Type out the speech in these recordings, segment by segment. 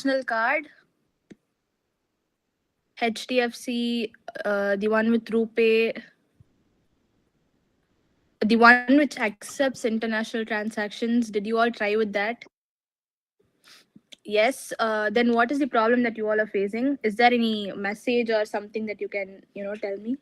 international card, HDFC, the one with RuPay, the one which accepts international transactions. Did you all try with that? Yes. Then what is the problem that you all are facing? Is there any message or something that you can, tell me?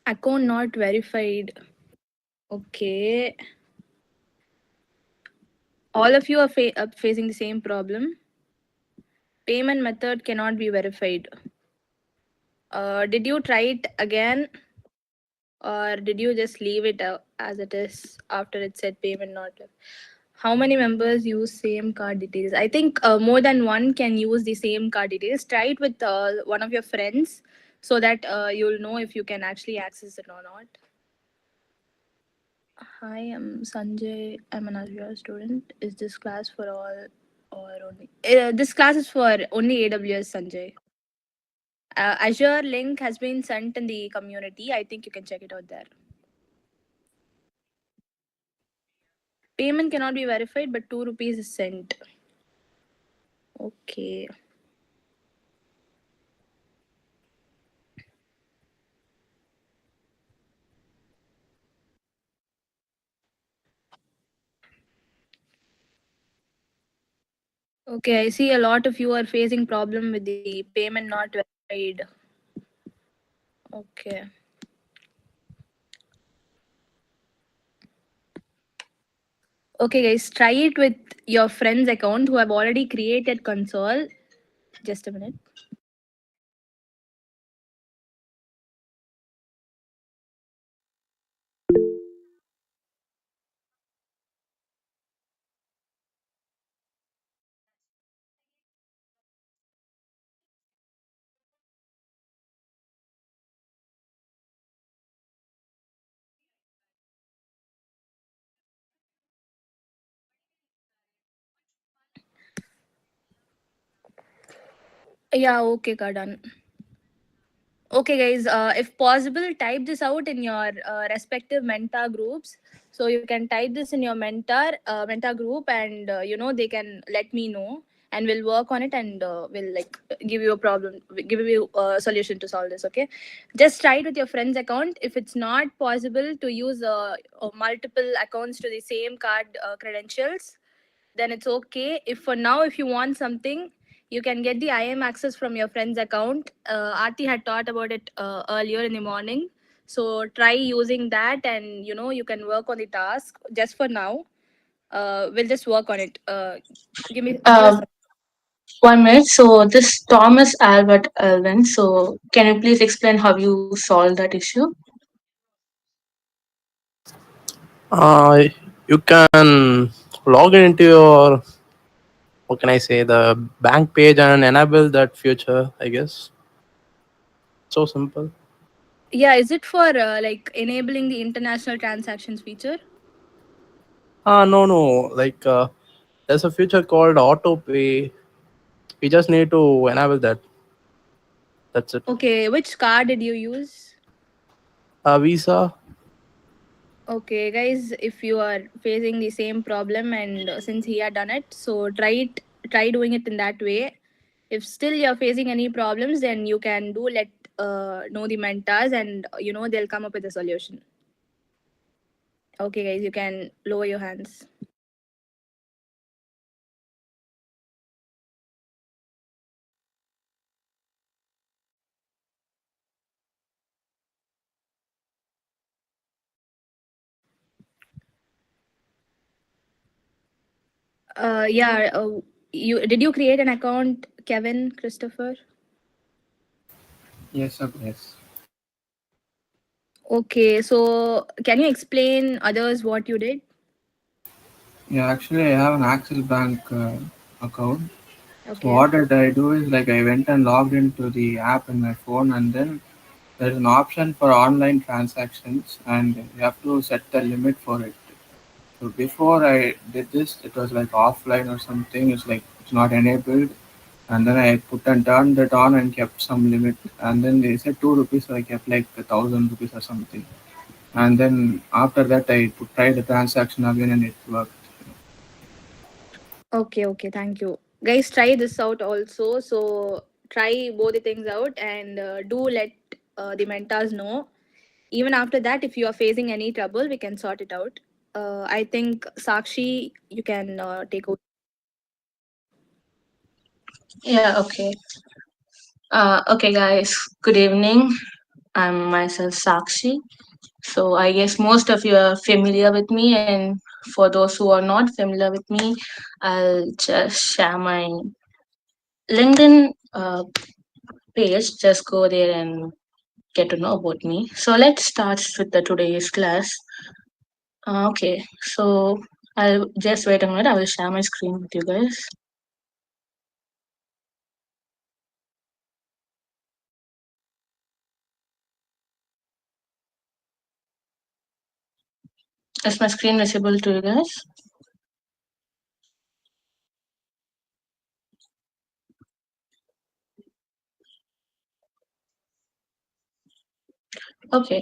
Account not verified. Okay. All of you are facing the same problem. Payment method cannot be verified. Did you try it again, or did you just leave it as it is after it said payment not left? How many members use same card details? I think more than one can use the same card details. Try it with one of your friends so that you'll know if you can actually access it or not. Hi, I'm Sanjay. I'm an AWS student. Is this class for all or only? This class is for only AWS, Sanjay. Azure link has been sent in the community. I think you can check it out there. Payment cannot be verified, but 2 rupees is sent. Okay. Okay, I see a lot of you are facing problem with the payment not verified. Okay. Okay, guys, try it with your friend's account who have already created console. Just a minute. Yeah, okay, done. Okay, guys, if possible, type this out in your respective mentor groups. So you can type this in your mentor group, and they can let me know, and we'll work on it, and we'll like give you a problem, give you a solution to solve this. Okay, just try it with your friend's account. If it's not possible to use multiple accounts to the same card credentials, then it's okay. If for now, if you want something, you can get the IM access from your friend's account. Aarti had taught about it earlier in the morning. So try using that, and you can work on the task. Just for now, we'll just work on it. Give us. 1 minute. So this Thomas Albert Alvin. So can you please explain how you solved that issue? Uh, you can log into your, what can I say, the bank page and enable that feature, I guess. So simple. Yeah, is it for like enabling the international transactions feature? No. Like, there's a feature called auto pay. We just need to enable that. That's it. Okay, which card did you use? Visa. Okay, guys, if you are facing the same problem, and since he had done it, so try doing it in that way. If still you're facing any problems, then you can let know the mentors, and they'll come up with a solution. Okay, guys, you can lower your hands. Yeah. You create an account, Kevin, Christopher? Yes, sir. Yes. Okay, so can you explain others what you did? Yeah, actually, I have an Axis Bank account. So Okay. what did I do is like I went and logged into the app in my phone, and then There is an option for online transactions, and you have to set the limit for it. So before I did this, it was like offline or something. It's like it's not enabled, and then I put and turned it on and kept some limit. And then they said 2 rupees, so I kept like 1,000 rupees or something. And then after that, I tried the transaction again, and it worked. Okay, thank you. Guys, try this out also. So try both the things out and do let the mentors know. Even after that, if you are facing any trouble, we can sort it out. I think Sakshi, you can take over. Yeah, okay. Okay, guys. Good evening. I'm myself Sakshi. So I guess most of you are familiar with me, and for those who are not familiar with me, I'll just share my LinkedIn page. Just go there and get to know about me. So let's start with the today's class. Okay, so I'll just wait a minute. I will share my screen with you guys. Is my screen visible to you guys? Okay,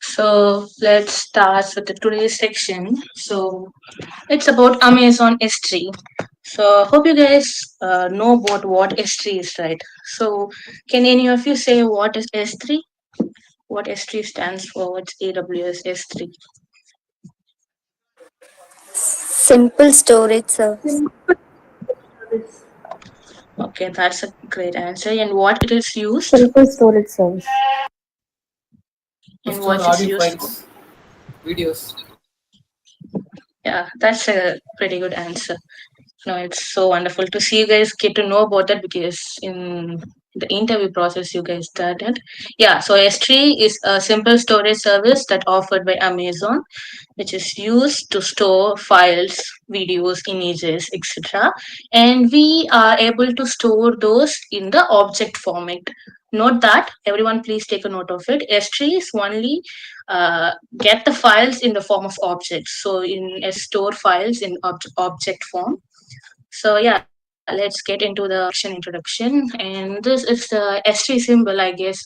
so let's start with the today's section. So it's about Amazon S3. So hope you guys know about what S3 is, right? So can any of you say what is S3? What S3 stands for? What's AWS S3? Simple storage service. Okay, that's a great answer. And what it is used? Simple storage service. To And store what it's audio used for? files, videos. Yeah, that's a pretty good answer. No, it's so wonderful to see you guys get to know about that because in the interview process you guys started. Yeah, so S3 is a simple storage service that offered by Amazon, which is used to store files, videos, images, etc. And we are able to store those in the object format. Note that, everyone please take a note of it. S3 is only get the files in the form of objects. So in store files in object form. So yeah, let's get into the introduction. And this is the S3 symbol, I guess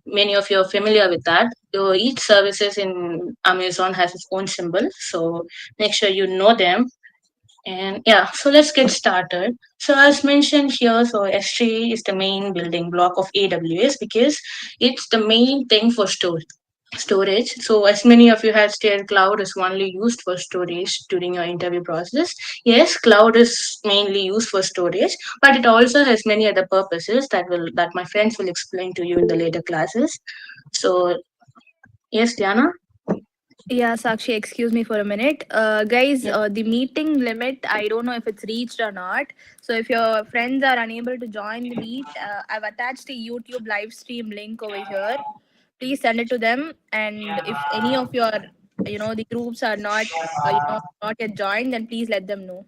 many of you are familiar with that. So each services in Amazon has its own symbol. So make sure you know them. And yeah, so let's get started. So as mentioned here, so S3 is the main building block of AWS because it's the main thing for storage. So as many of you have stated, cloud is only used for storage during your interview process. Yes, cloud is mainly used for storage, but it also has many other purposes that my friends will explain to you in the later classes. So yes, Diana. Yeah, Sakshi, excuse me for a minute. Guys, Yep. the meeting limit, I don't know if it's reached or not. So if your friends are unable to join the meet, I've attached the YouTube live stream link over here. Please send it to them. And if any of your, the groups are not, not yet joined, then please let them know.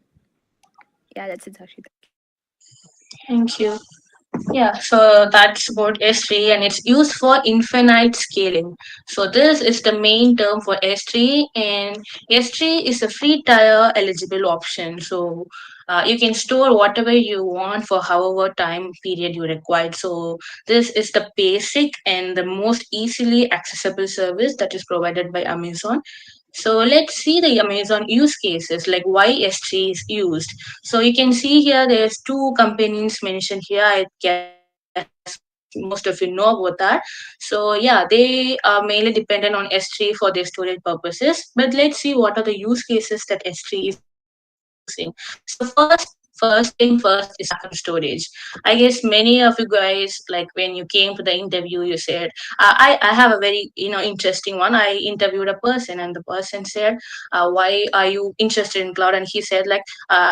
Yeah, that's it, Sakshi. Thank you. Yeah, so that's about S3 and it's used for infinite scaling. So this is the main term for S3 and S3 is a free tier eligible option. So you can store whatever you want for however time period you require. So this is the basic and the most easily accessible service that is provided by Amazon. So let's see the Amazon use cases, like why S3 is used. So you can see here there's two companies mentioned here. I guess most of you know about that. So yeah, they are mainly dependent on S3 for their storage purposes. But let's see what are the use cases that S3 is using. So first thing first is backup storage. I guess many of you guys, like when you came to the interview, you said, I have a very interesting one. I interviewed a person and the person said, why are you interested in cloud? And he said like,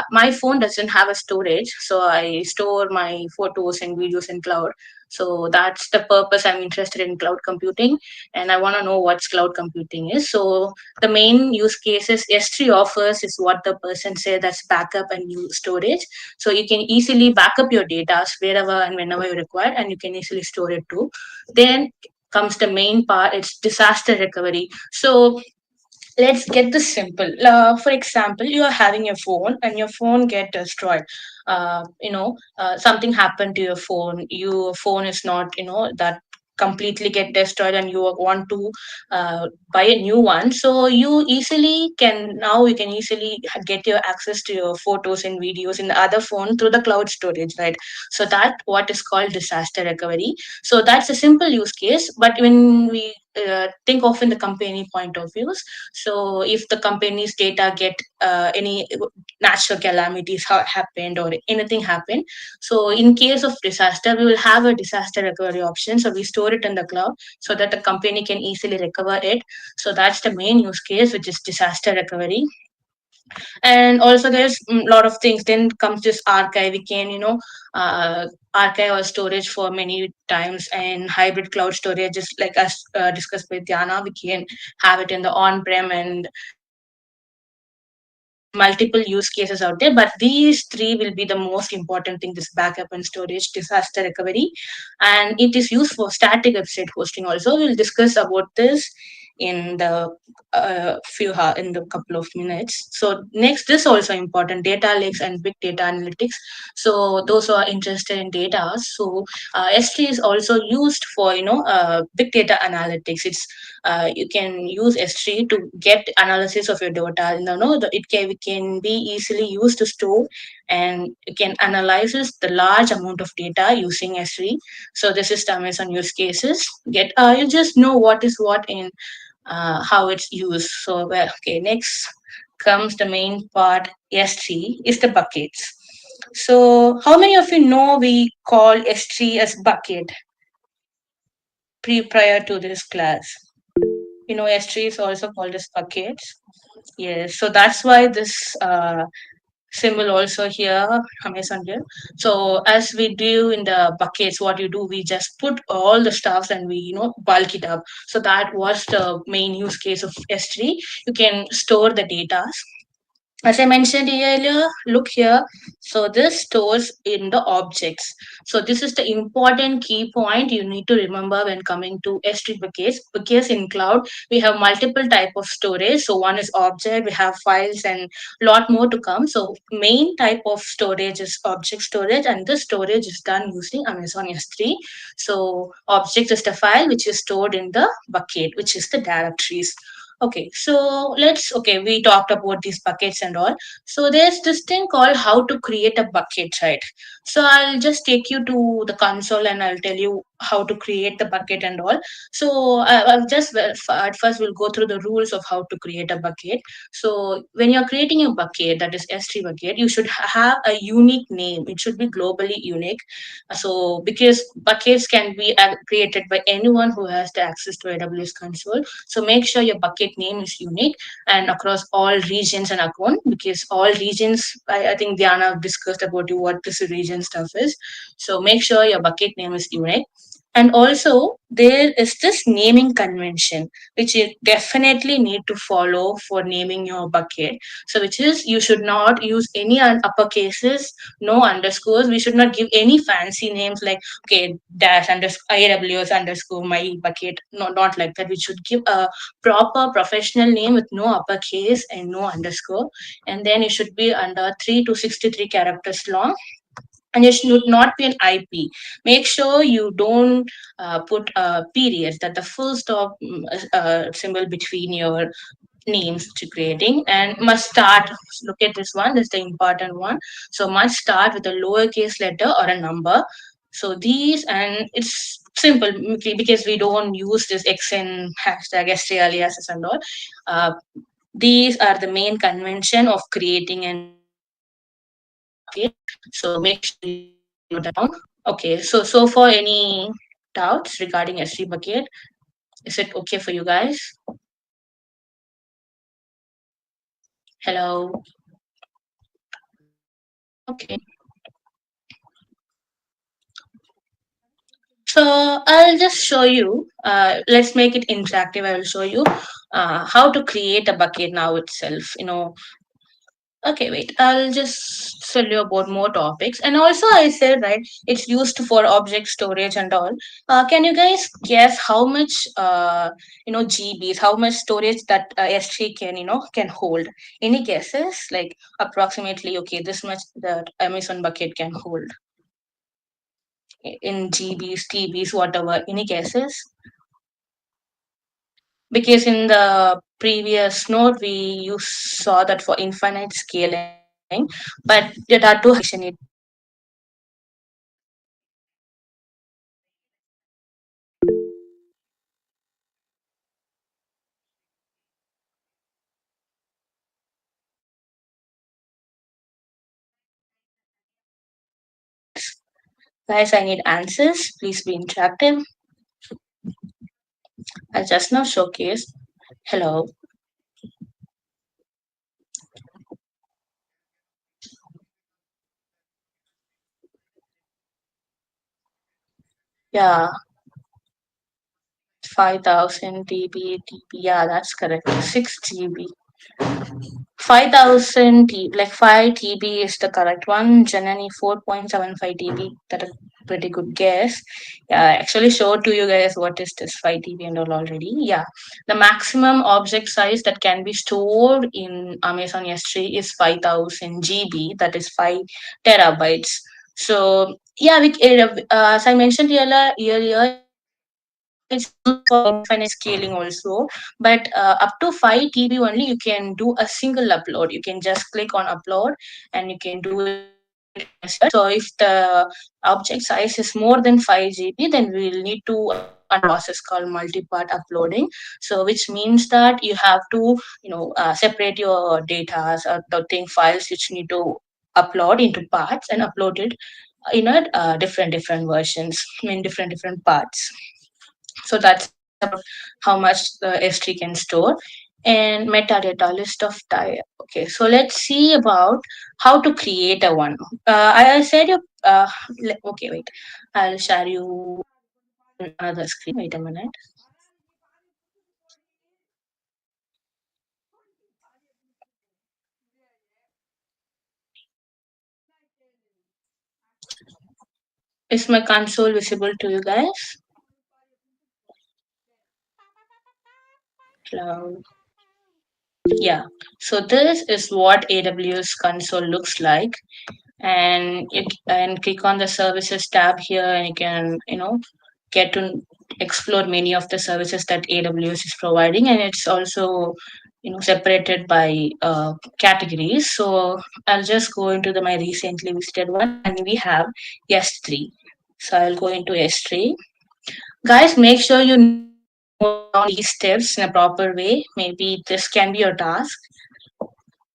my phone doesn't have a storage, so I store my photos and videos in cloud. So that's the purpose I'm interested in cloud computing, and I want to know what cloud computing is. So the main use cases S3 offers is what the person said, that's backup and new storage. So you can easily back up your data wherever and whenever you require, and you can easily store it too. Then comes the main part, it's disaster recovery. So let's get this simple. For example, you are having your phone and your phone get destroyed. Something happened to your phone. Your phone is not, that completely get destroyed, and you want to buy a new one. So you can easily get your access to your photos and videos in the other phone through the cloud storage, right? So that what is called disaster recovery. So that's a simple use case, but when we think of in the company point of views, so if the company's data get any natural calamities happened or anything happened, so in case of disaster, we will have a disaster recovery option. So we store it in the cloud so that the company can easily recover it. So that's the main use case, which is disaster recovery. And also there's a lot of things. Then comes this archive. We can archive our storage for many times, and hybrid cloud storage is like as discussed with Diana. We can have it in the on-prem and there's multiple use cases out there, but these three will be the most important thing: this backup and storage, disaster recovery, and it is used for static website hosting also. We'll discuss about this in the in the couple of minutes. So next, this also important: data lakes and big data analytics. So those who are interested in data, so S3 is also used for big data analytics. It's you can use S3 to get analysis of your data. It can be easily used to store, and it can analyzes the large amount of data using S3. So the system is on use cases. You just know what is what in how it's used. So okay, next comes the main part. S3 is the buckets. So how many of you know we call S3 as bucket prior to this class? S3 is also called as buckets. Yes, so that's why this symbol also here, Amazon here. So as we do in the buckets, what you do, we just put all the stuffs and we, bulk it up. So that was the main use case of S3. You can store the data. As I mentioned earlier, look here. So this stores in the objects. So this is the important key point you need to remember when coming to S3 buckets. Because in cloud, we have multiple type of storage. So one is object, we have files and lot more to come. So main type of storage is object storage, and this storage is done using Amazon S3. So object is the file which is stored in the bucket, which is the directories. Okay, so we talked about these buckets and all. So there's this thing called how to create a bucket, right? So I'll just take you to the console and I'll tell you how to create the bucket and all. So at first we'll go through the rules of how to create a bucket. So when you're creating a bucket, that is S3 bucket, you should have a unique name. It should be globally unique. So because buckets can be created by anyone who has the access to AWS console, so make sure your bucket name is unique and across all regions and account, because all regions, I think Diana discussed about you what this region stuff is. So make sure your bucket name is unique. And also there is this naming convention which you definitely need to follow for naming your bucket. So which is, you should not use any uppercases, no underscores. We should not give any fancy names like, okay, dash underscore AWS underscore my bucket. No, not like that. We should give a proper professional name with no uppercase and no underscore. And then it should be under 3 to 63 characters long, and it should not be an IP. Make sure you don't put periods, that the full stop symbol between your names to creating, and must start. Look at this one, this is the important one. So must start with a lowercase letter or a number. So these, and it's simple because we don't use this xn hashtag string aliases and all. uh, these are the main convention of creating and naming a bucket. So make sure you note that down. Okay, so for any doubts regarding S3 bucket, is it okay for you guys? Hello. Okay. So I'll just show you. Let's make it interactive. I will show you how to create a bucket now itself. Okay, wait. I'll just tell you about more topics. And also, I said, right, it's used for object storage and all. Can you guys guess how much, GBs, how much storage that S3 can hold? Any guesses? Like approximately, okay, this much that Amazon bucket can hold in GBs, TBs, whatever. Any guesses? Because in the previous note we you saw that for infinite scaling, but there are two it. Guys, I need answers. Please be interactive. I just now showcased. Hello. Yeah, 5000 TB. Yeah, that's correct. 6 GB. 5000 TB, like 5 TB is the correct one. Janani 4.75 TB. That is pretty good guess. Yeah, I actually showed to you guys what is this 5 TB and all already. Yeah, the maximum object size that can be stored in Amazon S3 is 5000 GB. That is 5 terabytes. So yeah, as I mentioned earlier, it's used for infinite scaling also. But up to 5 TB only, you can do a single upload. You can just click on upload and you can do it in a second. So if the object size is more than 5 GB, then we'll need to do a process called multi-part uploading. So which means that you have to, separate your data or the thing files which need to upload into parts and upload it in a different versions, I mean different parts. So that's about how much the S3 can store. And metadata list of type. Okay, so let's see about how to create a one. I said you. Okay, wait. I'll share you another screen. Wait a minute. Is my console visible to you guys? Hello. Yeah. So this is what AWS console looks like, and you can click on the services tab here, and you can get to explore many of the services that AWS is providing, and it's also separated by categories. So I'll just go into my recently visited one, and we have S3. So I'll go into S3. Guys, make sure you note down these steps in a proper way. Maybe this can be your task.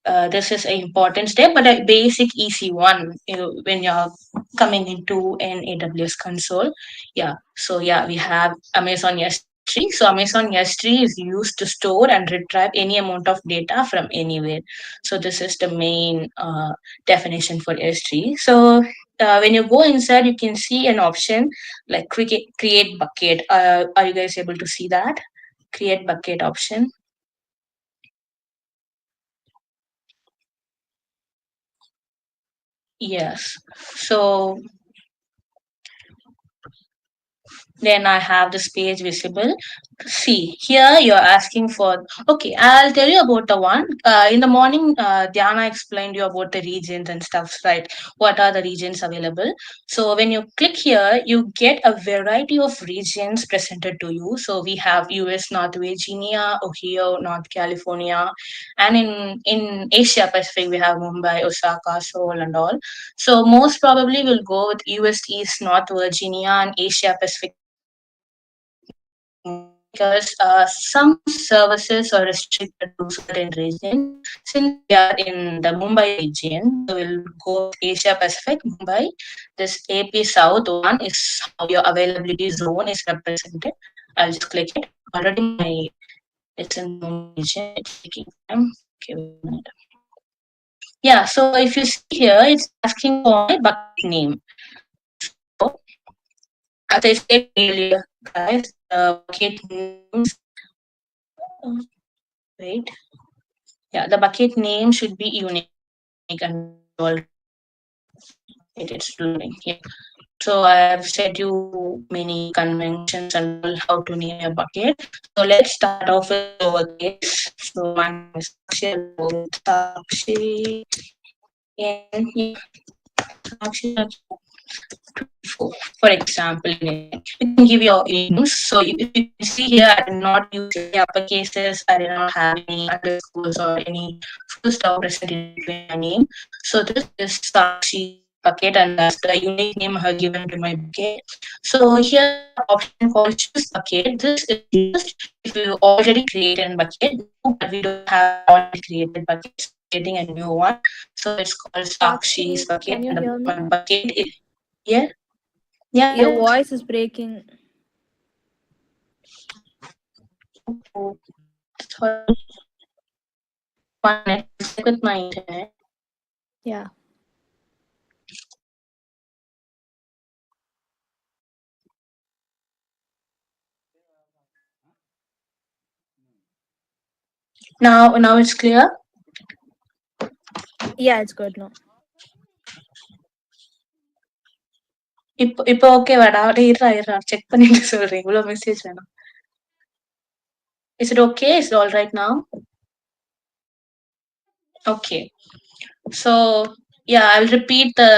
This is an important step, but a basic, easy one when you're coming into an AWS console. Yeah. So yeah, we have Amazon S3. So Amazon S3 is used to store and retrieve any amount of data from anywhere. So this is the main definition for S3. So when you go inside, you can see an option like create bucket. Are you guys able to see that? Create bucket option. Yes. So then I have this page visible. See, here you're asking for, okay, I'll tell you about the one. In the morning, Diana explained you about the regions and stuff, right? What are the regions available? So when you click here, you get a variety of regions presented to you. So we have US, North Virginia, Ohio, North California, and in Asia Pacific, we have Mumbai, Osaka, Seoul, and all. So most probably we'll go with US East, North Virginia, and Asia Pacific because some services are restricted to certain regions. Since we are in the Mumbai region, so we'll go with Asia Pacific, Mumbai. This AP South one is how your availability zone is represented. I'll just click it. Already it's in the Mumbai region. It's taking time. Okay, wait a minute. Yeah, so if you see here, it's asking for my bucket name. So as I said earlier, guys, the bucket names. Wait. Yeah, the bucket name should be unique, and we already have. Wait, it's loading. Yeah. So I have said you many conventions and all how to name your bucket. So let's start off with lowercase. So my name is Sakshi. I'll go with Sakshi. And yeah, Sakshi 24, for example, anything. You can give your names. So if you can see here, I did not use any uppercases. I did not have any underscores or any full stop present in between my name. So this is Sakshi's bucket, and that's the unique name I have given to my bucket. So here we have option called choose bucket. This is used if you already created a bucket, but we don't have an already created bucket, so we're creating a new one. So it's called Sakshi's Sakshi, bucket, can you and hear my me? bucket is yeah. Yeah, Your yeah. voice is breaking. Oh, sorry. 1 minute. I'll check with my internet. Yeah. Now it's clear. Yeah, it's good now. இப்போ ஓகேவாடா? டேய் இருடா check பண்ணிட்டு சொல்றேன். இவ்வளோ message வேணாம். Is it okay? Is it all right now? Okay. So yeah, I'll repeat the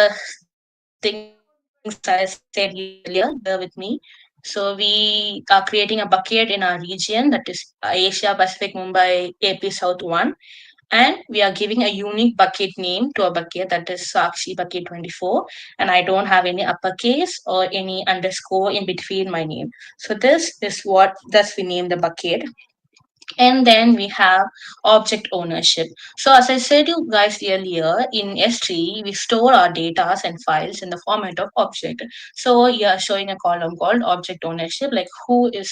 things I said earlier. Bear with me. So we are creating a bucket in our region, that is Asia Pacific Mumbai AP South 1. And we are giving a unique bucket name to a bucket, that is Sakshi bucket 24, and I don't have any uppercase or any underscore in between my name. So this is what thus we name the bucket. And then we have object ownership. So as I said you guys earlier, in S3 we store our data and files in the format of object. So you are showing a column called object ownership, like who is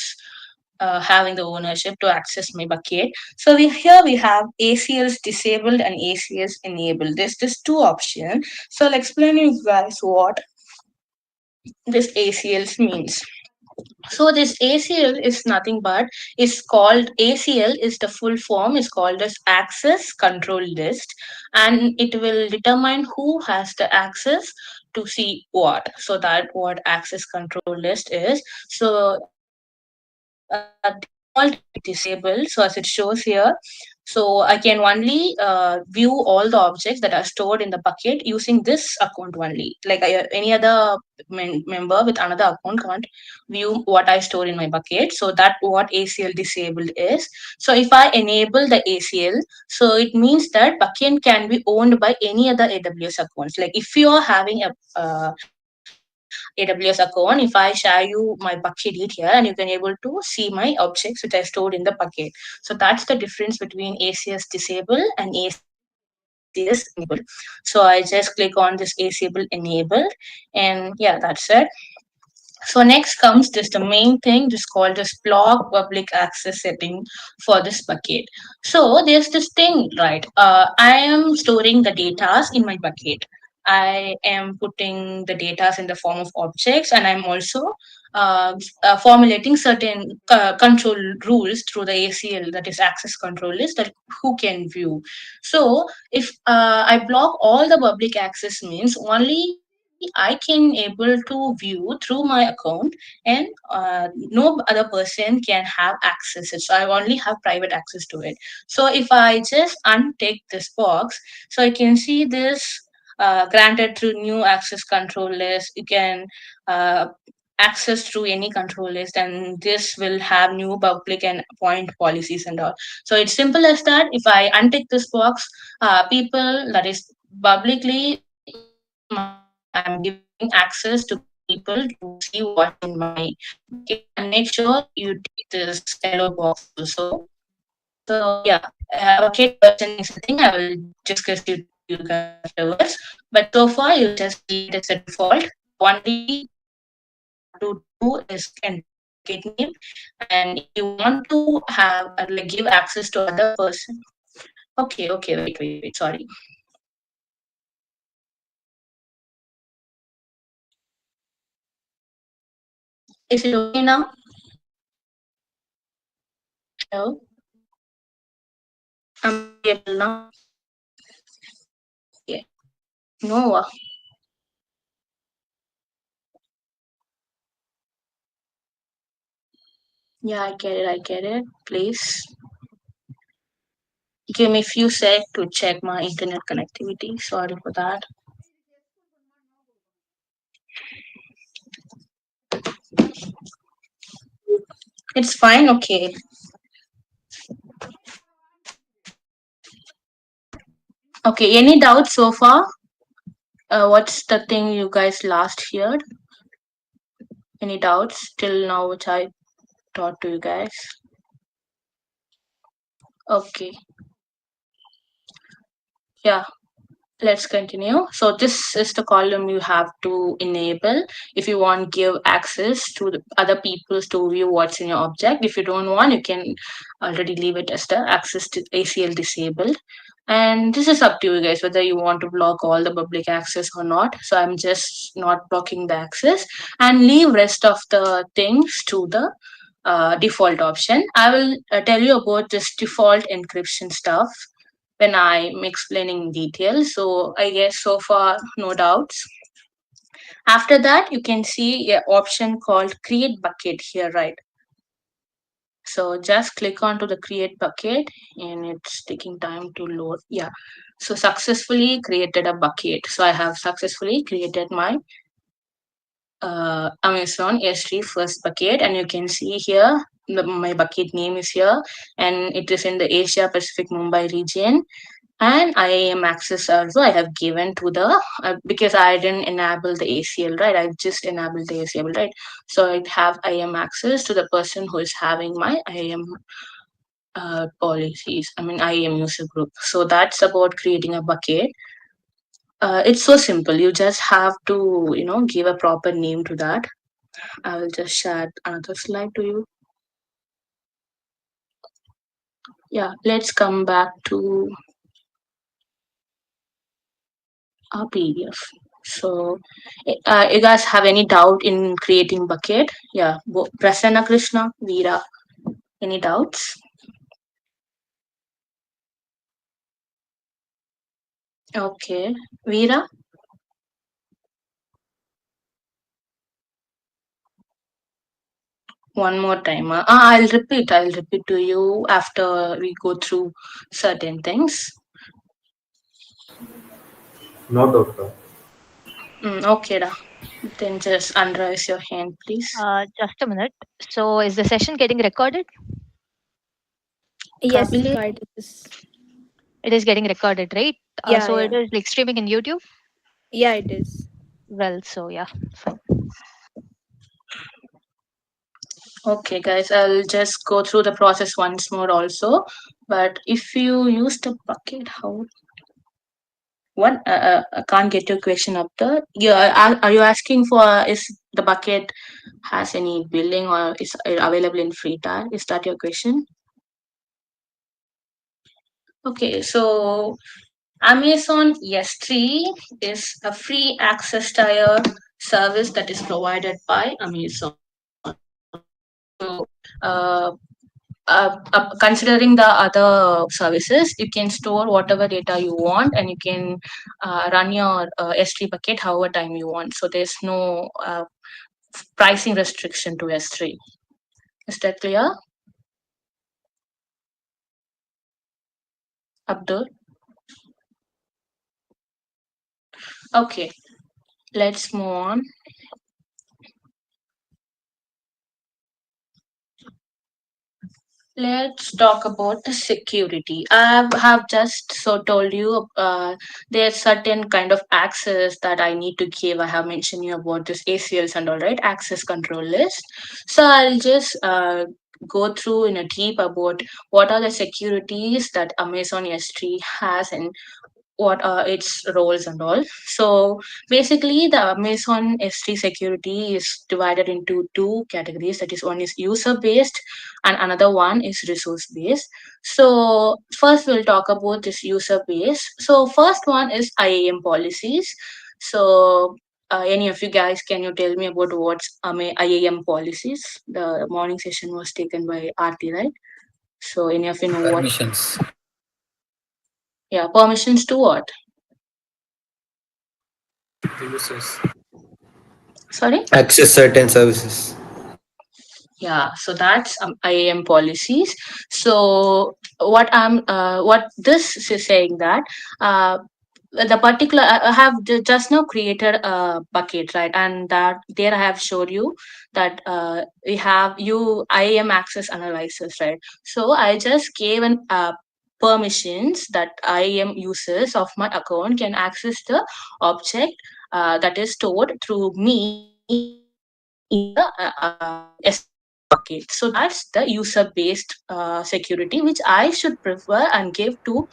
having the ownership to access my bucket. So we have ACLs disabled and ACLs enabled. There's two options. So I'll explain you guys what this ACLs means. So this ACL is nothing but is called ACL is the full form is called as access control list, and it will determine who has the access to see what. So that what access control list is. So default disabled. So as it shows here, so I can only view all the objects that are stored in the bucket using this account only. Like any other member with another account can't view what I store in my bucket. So that what ACL disabled is. So if I enable the ACL, so it means that bucket can be owned by any other AWS accounts. Like if you are having a AWS account, if I share you my bucket here, and you can able to see my objects which I stored in the bucket. So that's the difference between ACS disable and ACS enable. So I just click on this ACL enable, and yeah, that's it. So next comes this the main thing, this called this block public access setting for this bucket. So there's this thing, right? I am storing the data in my bucket. I am putting the data in the form of objects, and I'm also formulating certain control rules through the ACL, that is access control list, that who can view. So if I block all the public access means only I can able to view through my account, and no other person can have access it. So I only have private access to it. So if I just untick this box, so I can see this granted through new access control list. You can uh, access through any control list, and this will have new public and point policies and all. So it's simple as that. If I untick this box, people, that is publicly, I'm giving access to people to see what's in my bucket, and make sure you take this yellow box also. So yeah, bucket versioning setting I will discuss you guys afterwards. But so far you just leave it as a default. Only you have to do is enter the bucket name, and if you want to have like give access to other person. Okay, wait, sorry. Is it okay now? Hello? Am I audible now? Yeah. No. Yeah, I get it. I get it. Please give me a few sec to check my internet connectivity. Sorry for that. It's fine. Okay. Okay. Any doubts so far? What's the thing you guys last heard? Any doubts till now, which I taught to you guys? Okay. Yeah. Let's continue. So this is the column you have to enable if you want give access to the other people to view what's in your object. If you don't want, you can already leave it as the access to ACL disabled. And this is up to you guys whether you want to block all the public access or not. So I'm just not blocking the access and leave rest of the things to the default option. I will tell you about this default encryption stuff when I'm explaining in detail. So I guess so far no doubts. After that, you can see an option called create bucket here, right? So just click on to the create bucket and it's taking time to load. Yeah. So successfully created a bucket. So I have successfully created my Amazon S3 first bucket, and you can see here my bucket name is here, and it is in the Asia Pacific Mumbai region. And IAM access also I have given to the because I didn't enable the ACL, right? I just enabled the ACL, right? So I have IAM access to the person who is having my IAM policies. I mean IAM user group. So that's about creating a bucket. It's so simple. You just have to give a proper name to that. I will just share another slide to you. Yeah, let's come back to our PDF. So, you guys have any doubt in creating bucket? Yeah, Prasanna Krishna, Veera, any doubts? Okay, Veera, one more time. I'll repeat. I'll repeat to you after we go through certain things. No, doctor. Okay, da. Then just unraise your hand, please. Just a minute. So, is the session getting recorded? Yes, Kapili? it is. It is getting recorded, right? Yeah, So, it yeah. is like streaming in YouTube? Yeah, it is. Well, so yeah, fine. Okay, guys, I'll just go through the process once more also. But if you use the bucket, how? What? I can't get your question up there. Are you asking for is the bucket has any billing or is available in free tier? Is that your question? Okay, so Amazon S3 is a free access tier service that is provided by Amazon. So, considering the other services, you can store whatever data you want and you can run your S3 bucket however time you want. So there's no pricing restriction to S3. Is that clear? Abdul? Okay, let's move on. Let's talk about the security. I have just so told you there's certain kind of access that I need to give. I have mentioned you about this ACLs and all right, access control list. So I'll just go through in a deep about what are the securities that Amazon S3 has and what are its roles and all. So basically the Amazon S3 security is divided into two categories. That is, one is user based and another one is resource based. So first we'll talk about this user base. So first one is IAM policies. So Any of you guys, can you tell me about what's IAM policies? The morning session was taken by RT, right? So any of you know what? Permissions. Yeah, permissions to what? The users. Sorry? Access certain services. Yeah, so that's IAM policies. So what this is saying that uh, the particular I have just now created a bucket, right? And that there I have showed you that we have you IAM access analysis, right? So I just gave an permissions that IAM users of my account can access the object that is stored through me in the S3 bucket. So that's the user based security which I should prefer and give to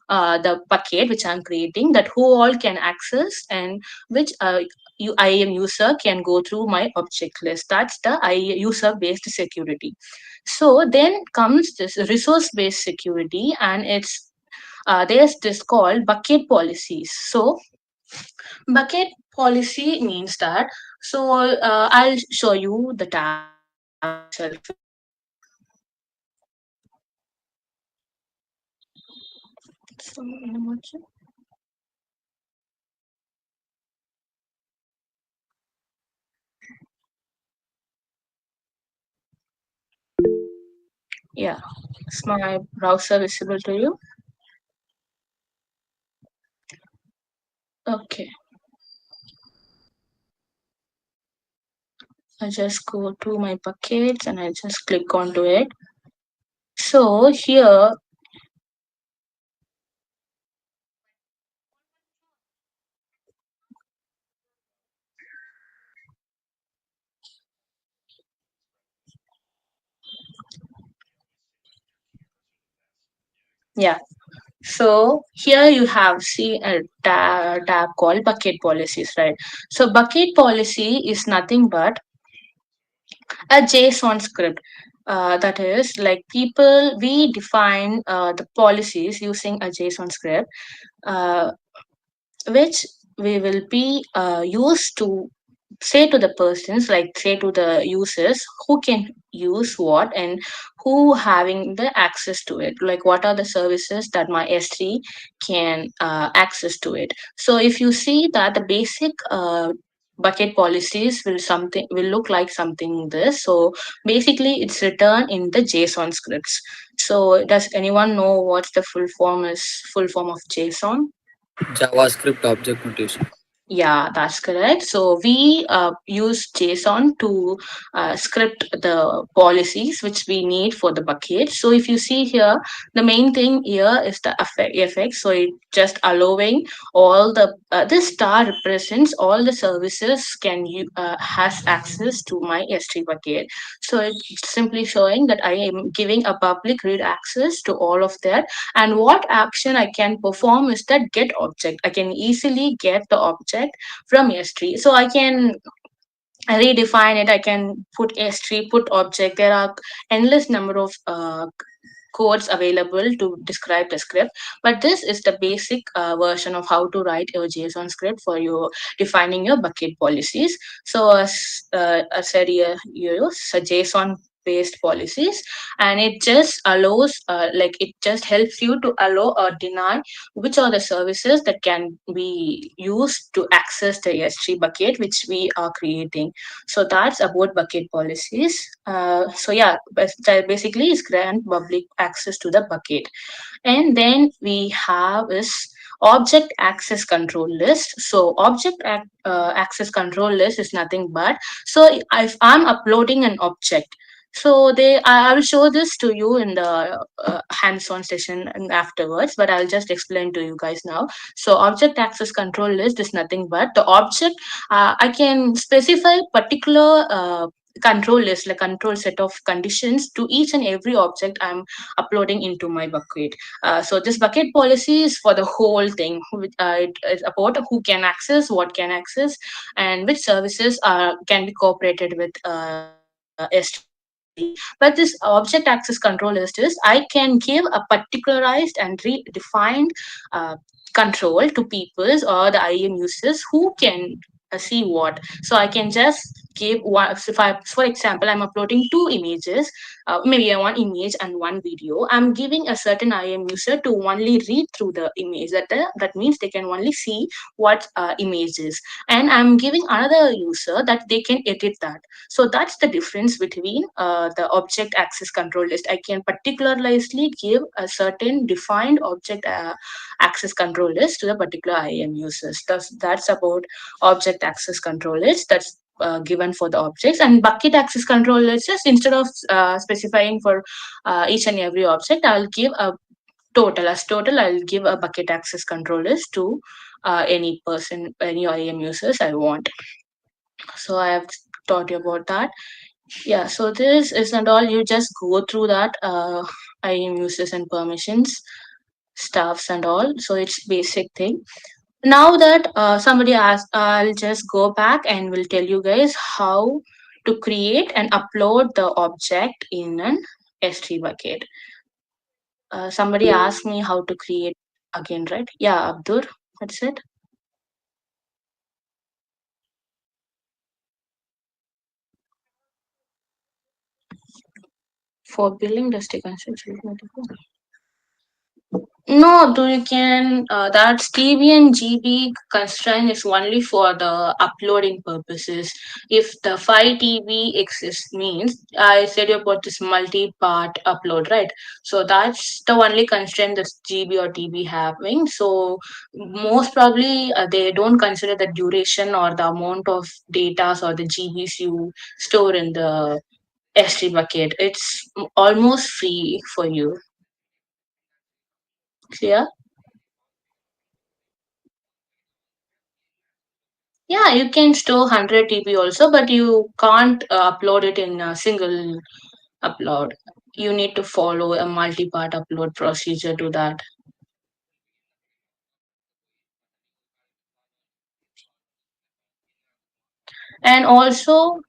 the bucket which I'm creating, that who all can access and which IAM user can go through my object list. That's the user based security. So then comes this resource based security, and it's there's this called bucket policies. So bucket policy means that, so I'll show you the tab itself here. So yeah, is my browser visible to you? Okay, I just go to my buckets and I just click onto it. So here, yeah. So here you have see a tab called bucket policies, right? So bucket policy is nothing but a JSON script. That is like people we define the policies using a JSON script, uh, which we will be used to say to the persons, like say to the users who can use what and who having the access to it, like what are the services that my S3 can access to it. So if you see that the basic bucket policies will look like something this. So basically it's written in the JSON scripts. So does anyone know what's the full form of JSON? JavaScript object notation. Yeah, that's correct. So we use JSON to script the policies which we need for the bucket. So if you see here, the main thing here is the effect. So it just allowing all the this star represents all the services can you has access to my S3 bucket. So it's simply showing that I am giving a public read access to all of that, and what action I can perform is that get object. I can easily get the object from S3. So I can redefine it. I can put S3, put object. There are endless number of codes available to describe the script, but this is the basic version of how to write your JSON script for your defining your bucket policies. So as I said here, you use a JSON based policies, and it just allows like it just helps you to allow or deny which are the services that can be used to access the S3 bucket which we are creating. So that's about bucket policies. So yeah, that basically is grant public access to the bucket. And then we have is object access control list. So access control list is nothing but, so if I'm uploading an object, so I will show this to you in the hands-on session and afterwards, but I'll just explain to you guys now. So object access control list is nothing but the object. I can specify particular control list, like control set of conditions to each and every object I'm uploading into my bucket. So this bucket policy is for the whole thing. It is about who can access, what can access, and which services can be cooperated with S3. But this object access control list is I can give a particularized and redefined uh, control to peoples or the IAM users who can see what. So I can just give one. So if I, for example, I'm uploading two images, maybe one image and one video. I'm giving a certain IAM user to only read through the image. That means they can only see what image is, and I'm giving another user that they can edit that. So that's the difference between the object access control list. I can particularly give a certain defined object access control list to the particular IAM users. That's about object access control list. That's given for the objects. And bucket access control list, just instead of specifying for each and every object, I'll give a total. As total, I'll give a bucket access control list to any person, any IAM users I want. So I have taught you about that. Yeah, so this is not all. You just go through that IAM users and permissions, staffs and all. So it's basic thing. Now that somebody asked, I'll just go back and will tell you guys how to create and upload the object in an S3 bucket. Somebody asked me how to create again, right? Yeah, Abdur, that's it. For billing, does take consideration. No, Abdul, you can. That's TB and GB constraint is only for the uploading purposes. If the file TB exists, means I said about this multi-part upload, right? So that's the only constraint that GB or TB having. So most probably they don't consider the duration or the amount of data or the GBs you store in the S3 bucket. It's almost free for you. Clear? Yeah, you can store 100 TB also, but you can't upload it in a single upload. You need to follow a multi-part upload procedure to that. And also,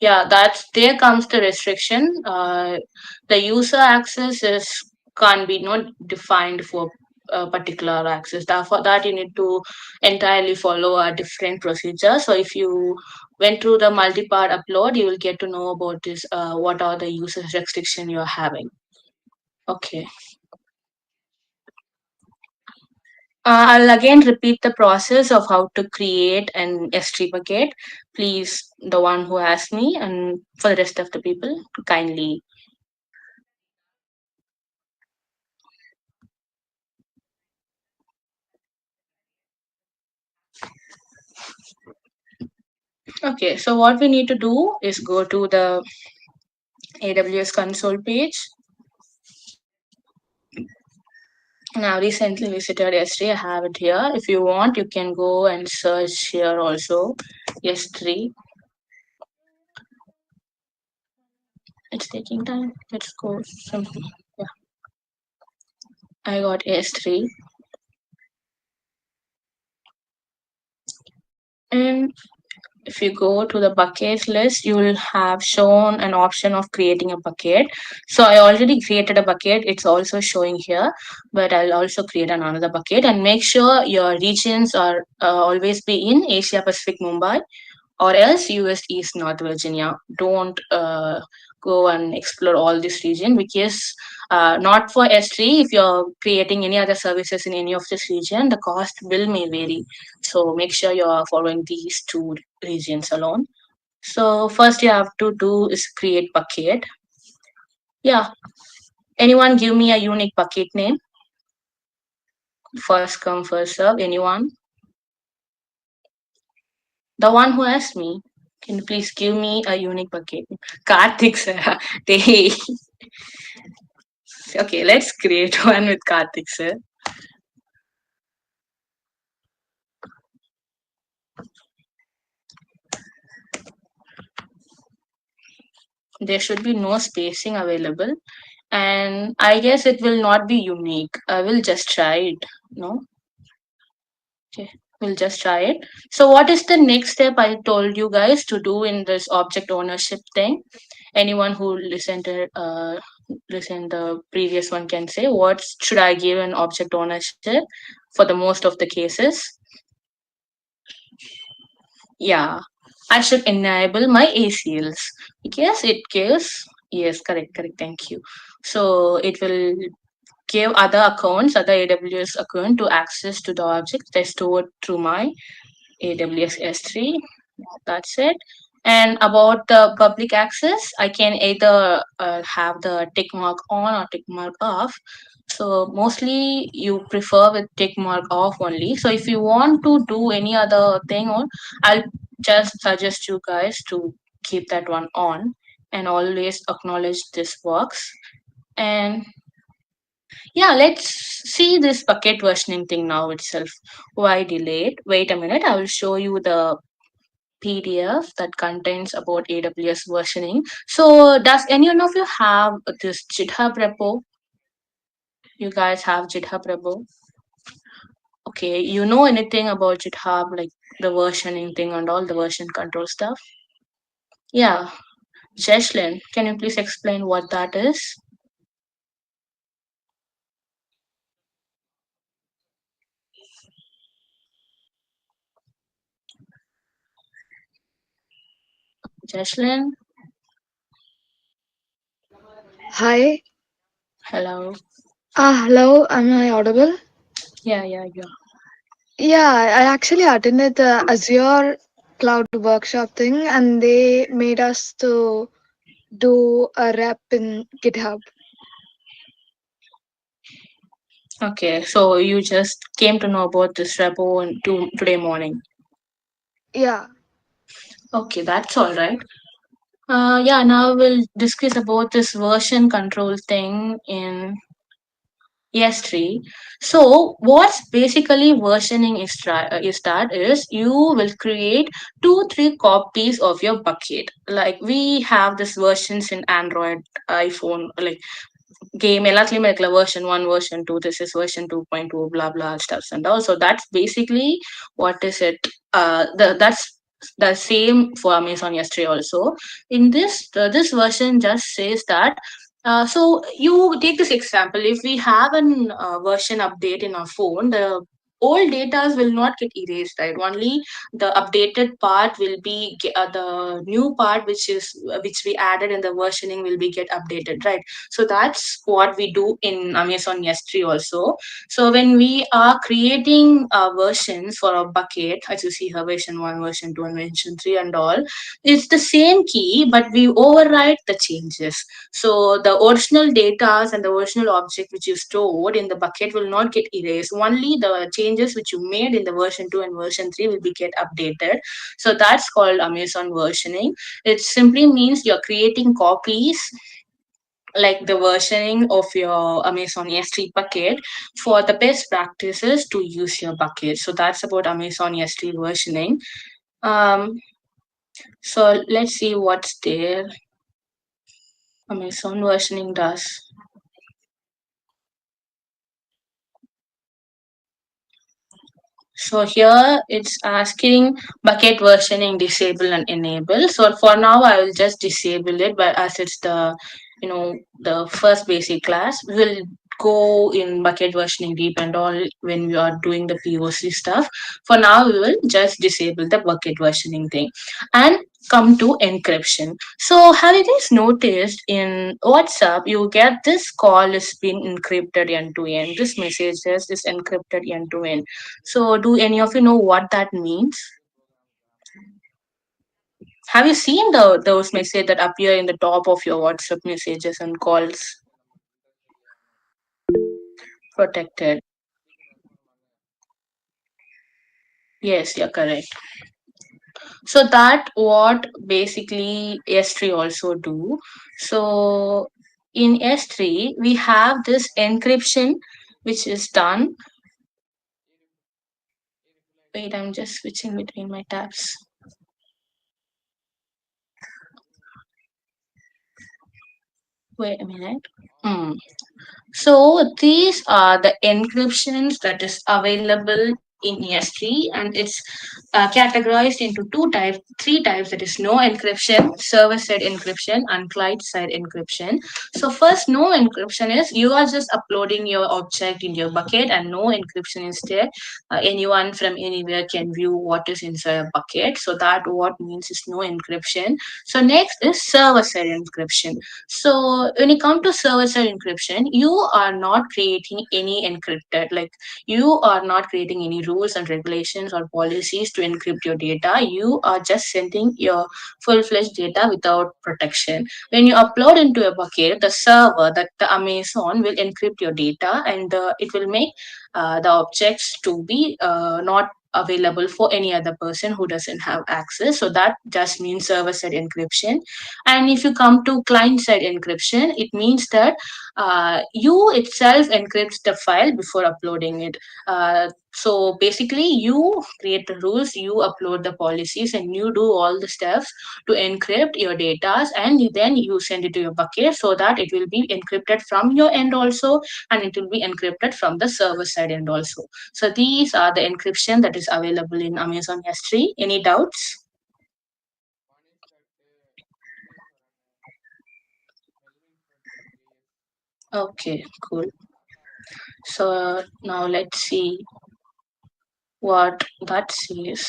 yeah, that's there comes the restriction. The user access is can't be not defined for a particular access. For that, you need to entirely follow a different procedure. So if you went through the multi-part upload, you will get to know about this. What are the user restriction you're having? Okay. I'll again repeat the process of how to create an S3 bucket. Please, the one who asked me, and for the rest of the people, kindly. Okay, so what we need to do is go to the AWS console page. Now, recently visited S3. I have it here. If you want, you can go and search here also. S3. It's taking time. Let's go simple. Yeah, I got S3. And if you go to the bucket list, you will have shown an option of creating a bucket. So I already created a bucket. It's also showing here, but I'll also create another bucket and make sure your regions are always be in Asia Pacific Mumbai or else US East North Virginia. Don't go and explore all this region because not for S3. If you're creating any other services in any of this region, the cost will may vary. So make sure you are following these two regions alone. So first you have to do is create bucket. Yeah. Anyone give me a unique bucket name? First come, first serve. Anyone? The one who asked me. Can you please give me a unique bucket? Karthik sir. Hey. Okay, let's create one with Karthik sir. There should be no spacing available. And I guess it will not be unique. I will just try it. No? Okay, we'll just try it. So what is the next step I told you guys to do in this object ownership thing? Anyone who listened to listen the previous one can say what should I give an object ownership for the most of the cases? Yeah, I should enable my ACLs because it gives, yes, correct, correct, thank you. So it will give other accounts, other AWS account to access to the objects they stored through my AWS S3. That's it. And about the public access, I can either have the tick mark on or tick mark off. So mostly you prefer with tick mark off only. So if you want to do any other thing on, I'll just suggest you guys to keep that one on and always acknowledge this works. And yeah, let's see this bucket versioning thing now itself. Why delayed? Wait a minute, I will show you the PDF that contains about AWS versioning. So, does any one of you have this GitHub repo? You guys have GitHub repo? Okay, you know anything about GitHub, like the versioning thing and all the version control stuff? Yeah, Jeshlyn, can you please explain what that is? Jeshlyn, Hi. hello. Hello. Am I audible? Yeah, yeah, yeah. Yeah, I actually attended the Azure Cloud Workshop thing, and they made us to do a rep in GitHub. Okay, so you just came to know about this repo today morning. Yeah. Okay, that's all right. Yeah, now we'll discuss about this version control thing in S3. So, what's basically versioning is that is you will create 2 3 copies of your bucket. Like we have this versions in Android, iPhone, like game எல்லாத்துலயுமே இருக்குல்ல version 1 version 2 this is version 2.2 blah blah stuff and all. So that's basically what is it that's the same for Amazon yesterday also. In this version just says that so you take this example, if we have an version update in our phone, the old data will not get erased, right? Only the updated part will be the new part which we added in the versioning will be get updated, right? So that's what we do in Amazon S3 also. So when we are creating versions for a bucket, as you see here, version 1, version 2, and version 3 and all, it's the same key, but we override the changes. So the original data and the original object which you stored in the bucket will not get erased. Only the changes which you made in the version 2 and version 3 will be get updated. So that's called Amazon versioning. It simply means you're creating copies like the versioning of your Amazon S3 bucket for the best practices to use your bucket. So that's about Amazon S3 versioning. Um, so let's see what's there. Amazon versioning does. So here it's asking bucket versioning disable and enable. So for now I will just disable it, but as it's the the first basic class, we'll go in bucket versioning deep and all when we are doing the POC stuff. For now we will just disable the bucket versioning thing and come to encryption. So have you guys noticed in WhatsApp you get this call is being encrypted end to end. This message is encrypted end to end. So, do any of you know what that means? Have you seen those messages that appear in the top of your WhatsApp messages and calls? Protected. Yes, you're correct. So that what basically S3 also do. So in S3 we have this encryption which is done. Wait, I'm just switching between my tabs. Wait a minute. Hmm. So these are the encryptions that is available in S3, and it's categorized into three types. That is no encryption, server-side encryption, and client-side encryption. So first, no encryption is you are just uploading your object in your bucket, and no encryption is there. Anyone from anywhere can view what is inside a bucket. So that what means is no encryption. So next is server-side encryption. So when you come to server-side encryption, you are not creating any encrypted, like you are not creating any rules and regulations or policies to encrypt your data. You are just sending your full-fledged data without protection. When you upload into a bucket, the server, that the Amazon will encrypt your data, and it will make the objects to be not available for any other person who doesn't have access. So that just means server side encryption. And if you come to client side encryption, it means that you itself encrypts the file before uploading it. So basically, you create the rules, you upload the policies, and you do all the steps to encrypt your data, and then you send it to your bucket so that it will be encrypted from your end also, and it will be encrypted from the server side end also. So these are the encryption that is available in Amazon S3. Any doubts? Okay, cool. So now let's see what that says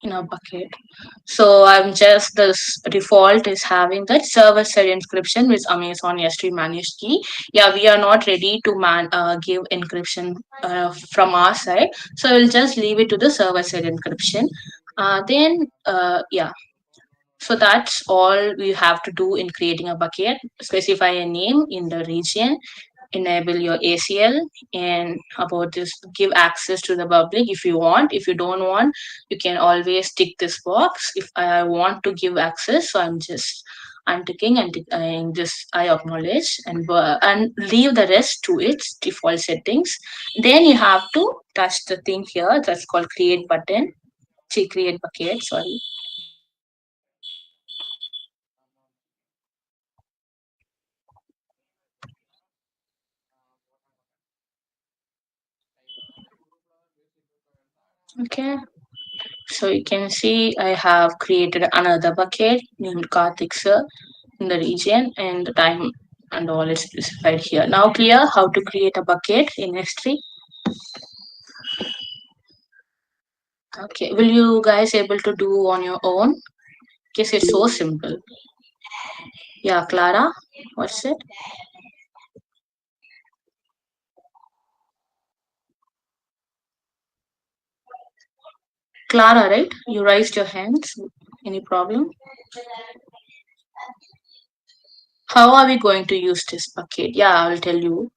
in our bucket. So I'm just this default is having that server side encryption with Amazon S3 managed key. Yeah, we are not ready to give encryption from our side, so we'll just leave it to the server side encryption. Yeah. So that's all we have to do in creating a bucket. Specify a name in the region, enable your ACL, and about this, give access to the public if you want. If you don't want, you can always tick this box. If I want to give access, so I'm just unticking and this I acknowledge, and leave the rest to its default settings. Then you have to touch the thing here that's called create button. Create bucket. Sorry. Okay. So you can see I have created another bucket named Karthik sir in the region, and the time and all is specified here. Now clear how to create a bucket in S3. Okay, will you guys able to do on your own? Guess it's so simple. Yeah, Clara, what's it? Clara, right? You raised your hands. Any problem? How are we going to use this bucket? Yeah, I'll tell you.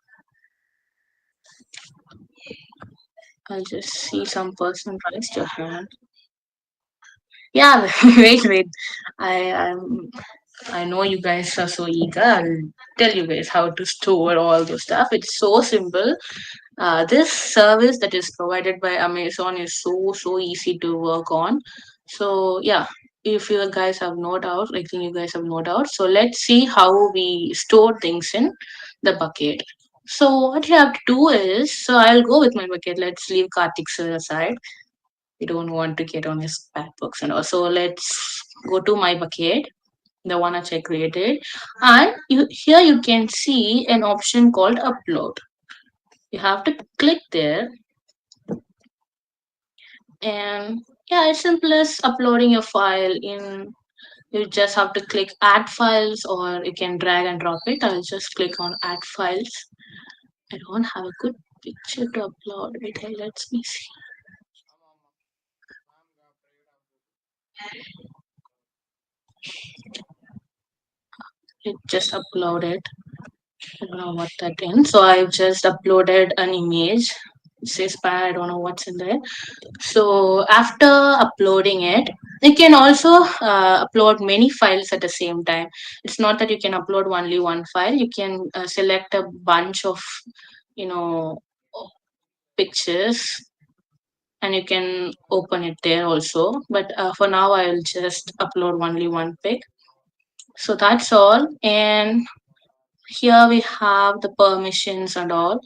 I'll just see some person raised your hand. Yeah, wait. I'm I know you guys are so eager. I'll tell you guys how to store all those stuff. It's so simple. This service that is provided by Amazon is so easy to work on. So yeah, if you guys have no doubt, I think you guys have no doubt. So let's see how we store things in the bucket. So what you have to do is, so I'll go with my bucket. Let's leave Karthik sir aside. We don't want to get on his bad books and all. So let's go to my bucket, the one which I created, and here you can see an option called upload. You have to click there, and yeah, it's simple as uploading your file in. You just have to click add files, or you can drag and drop it. I'll just click on add files. I don't have a good picture to upload. Wait, let's me see. It just uploaded. I don't know what that is. So I've just uploaded an image. It says pan, I don't know what's in there. So after uploading it, you can also upload many files at the same time. It's not that you can upload only one file. You can select a bunch of, you know, pictures, and you can open it there also. But for now, I'll just upload only one pic. So that's all. And here we have the permissions and all.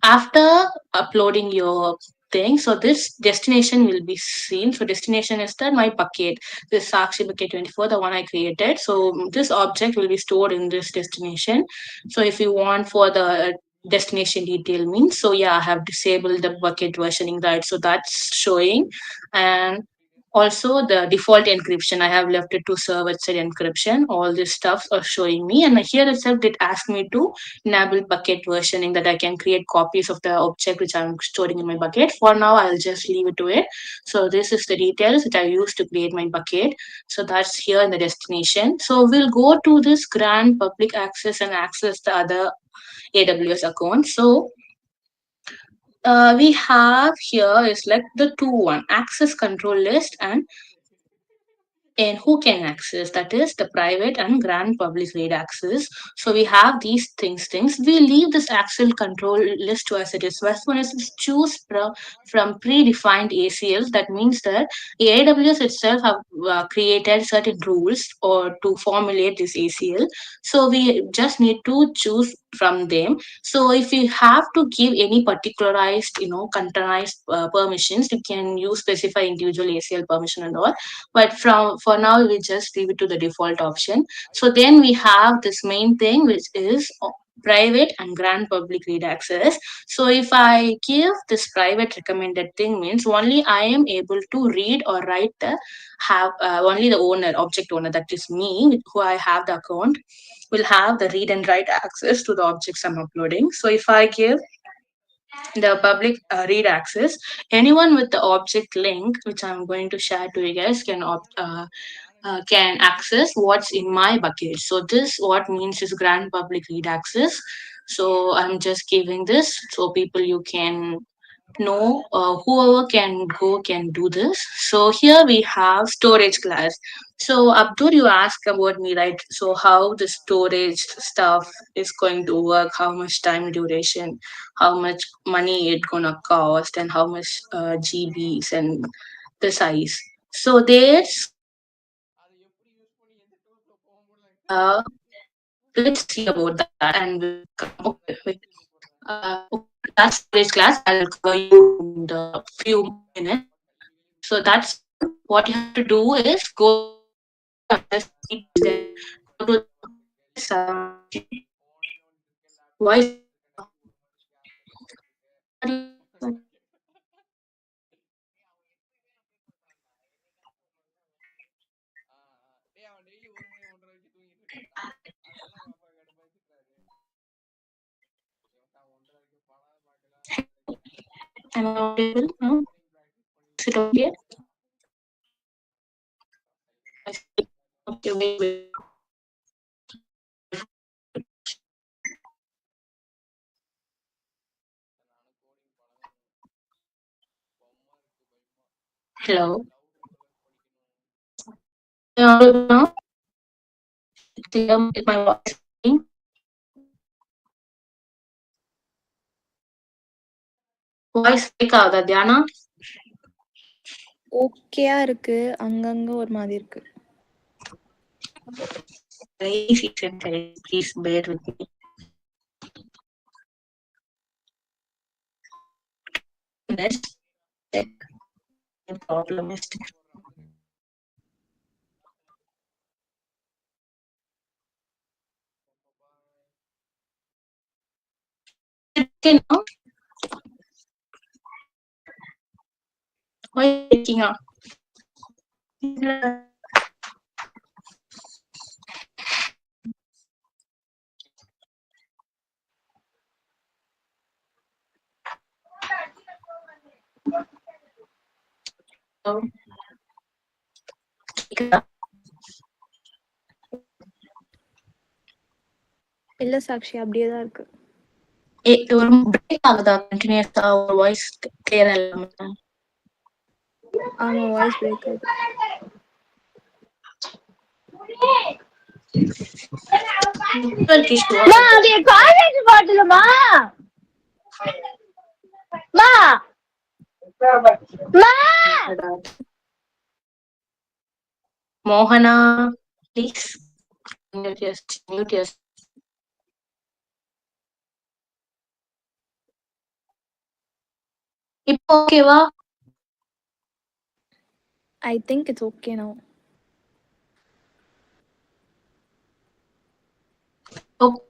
after uploading your thing, so this destination will be seen. So destination is that my bucket, this Sakshi bucket 24, the one I created. So this object will be stored in this destination. So if you want for the destination detail means, so yeah, I have disabled the bucket versioning, right? So that's showing. And also the default encryption, I have left it to server side encryption. All this stuff are showing me, and here itself it asked me to enable bucket versioning, that I can create copies of the object which I'm storing in my bucket. For now, I'll just leave it to it. So this is the details that I used to create my bucket. So that's here in the destination. So we'll go to this grant public access and access the other AWS account. So we have here is like the two one access control list and who can access, that is the private and grand public read access. So we have these things we leave this access control list to as it is. First one is choose from predefined ACLs. That means that the AWS itself have created certain rules or to formulate this ACL, so we just need to choose from them. So if you have to give any particularized, containerized permissions, you can use specify individual ACL permission and all, but from for now we just leave it to the default option. So then we have this main thing which is private and grand public read access. So if I give this private recommended thing means only I am able to read or write the have only the owner, object owner, that is me, who I have the account, will have the read and write access to the objects I'm uploading. So if I give the public read access, anyone with the object link which I'm going to share to you guys can access what's in my bucket. So this what means is grant public read access. So I'm just giving this so people you can know, whoever can go can do this. So here we have storage class. So Abdur, you asked about me, right? So how the storage stuff is going to work, how much time duration, how much money it gonna cost, and how much GBs and the size. So there's uh, let's see about that, and we'll come. Okay, wait. That's today's class. I'll cover you in the few minutes. So that's all. What you have to do is go to the AWS details, then go to the buckets. Voice break. Am I audible now? Is it okay? I see. Okay, wait. Hello. Am I audible now? Clear? Is my voice clear? Voice break ஆகுதா தியானா? ஓகேயா இருக்கு, அங்கங்க ஒரு மாதிரி இருக்கு. Rainy season, guys. Please bear with me. Let's check the problem is. Okay now? Why are you breaking up? Oh. இல்ல சாக்ஷி, அப்படியே தான் இருக்கு. ஒரு பிரேக் ஆகுதா கண்டினியூஸா ஒரு வாய்ஸ் கிளியரா இல்லாம? ஆமா, வாய்ஸ் பிரேக் ஆகுது. காலேஜ் பாட்டுலமா Mohana, please mute your. இப்போ ஓகேவா? I think it's okay now. Okay,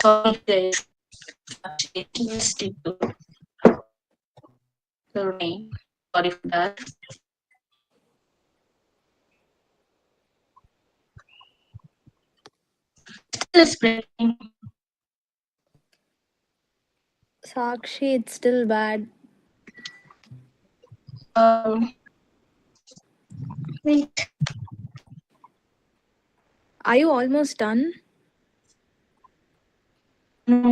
sorry guys. Just the rain. Sorry for that. Still spreading. Sakshi, it's still bad. Wait. Are you almost done? No.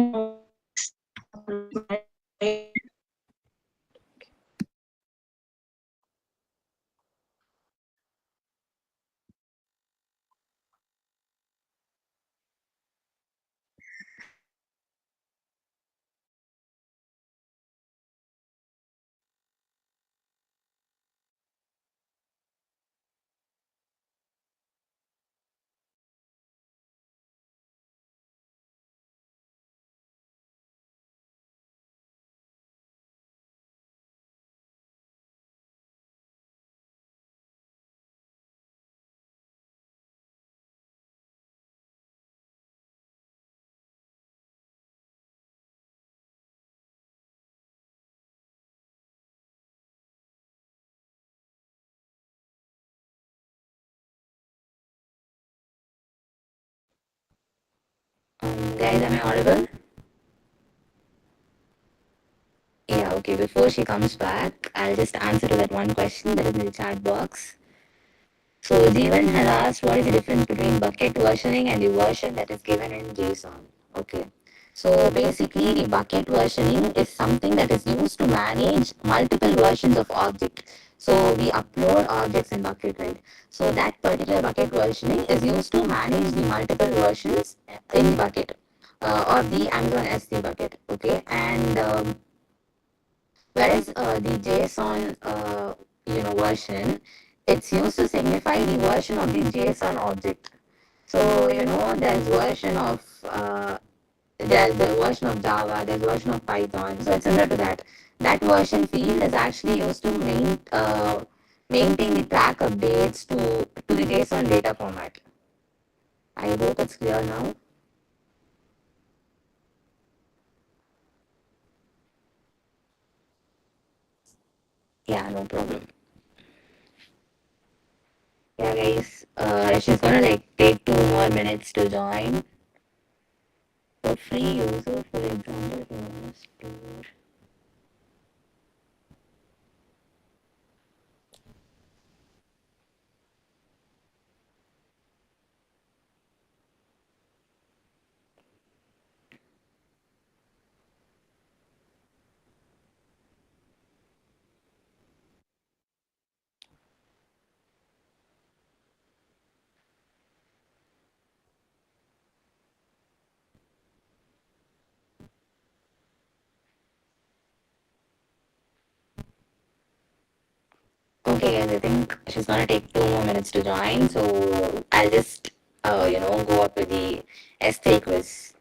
Guys, am I audible? Yeah, okay. Before she comes back, I'll just answer to that one question that is in the chat box. So Jeevan has asked what is the difference between bucket versioning and the version that is given in JSON. Okay. So basically the bucket versioning is something that is used to manage multiple versions of object. So we upload objects in bucket, right? So that particular bucket versioning is used to manage the multiple versions in the bucket or the Amazon S3 bucket. Okay. And whereas the JSON version, it's used to signify the version of the JSON object. So there's version of there's the version of Java, there's version of Python. So it's similar to that. That version field is actually used to maintain the track updates to the JSON data format. I hope it's clear now. Yeah, no problem. Yeah, guys, she's gonna take 2 more minutes to join. For free user, for example, if you want to store. Okay, guys, I think she's gonna take 2 more minutes to join, so I'll just go up with the S3 quiz.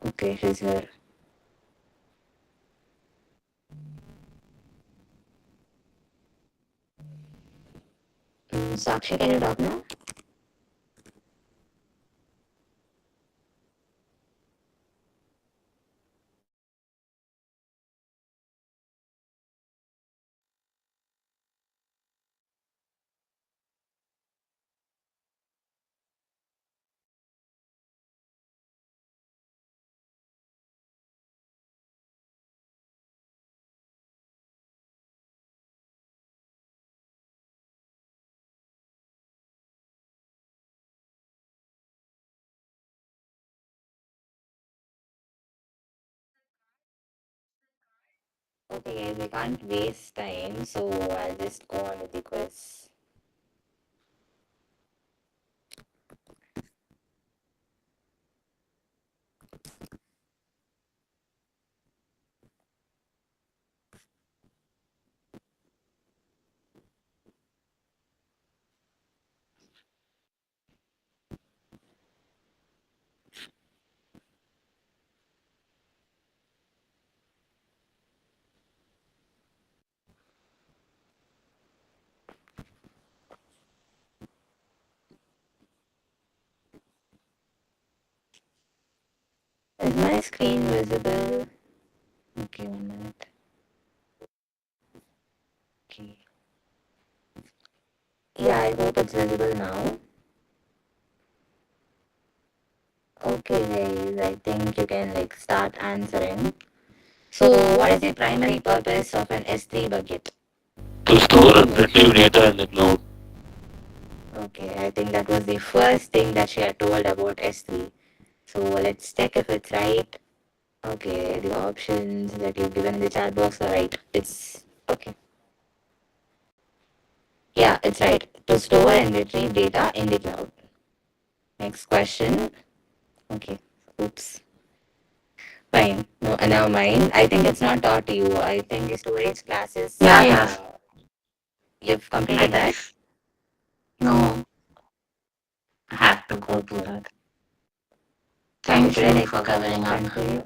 Okay, she's here. Sakshi, can you talk now? Okay, guys, we can't waste time, so I'll just go on with the quiz. screen visible? Okay, 1 minute. Okay. Yeah, I hope it's visible now. Okay, guys, I think you can like start answering. So, what is the primary purpose of an S3 bucket? To store and retrieve data in the cloud. Okay, I think that was the first thing that she had told about S3. So let's check if it's right. Okay, the options that you've given in the chat box are right. It's okay. Yeah, it's right. To store and retrieve data in the cloud. Next question. Okay. Oops. Fine. No, now mine. I think it's not taught to you. I think the storage classes. Yeah. You've completed that. No, I have to go to that. Thank Should I you like for covering up. continue?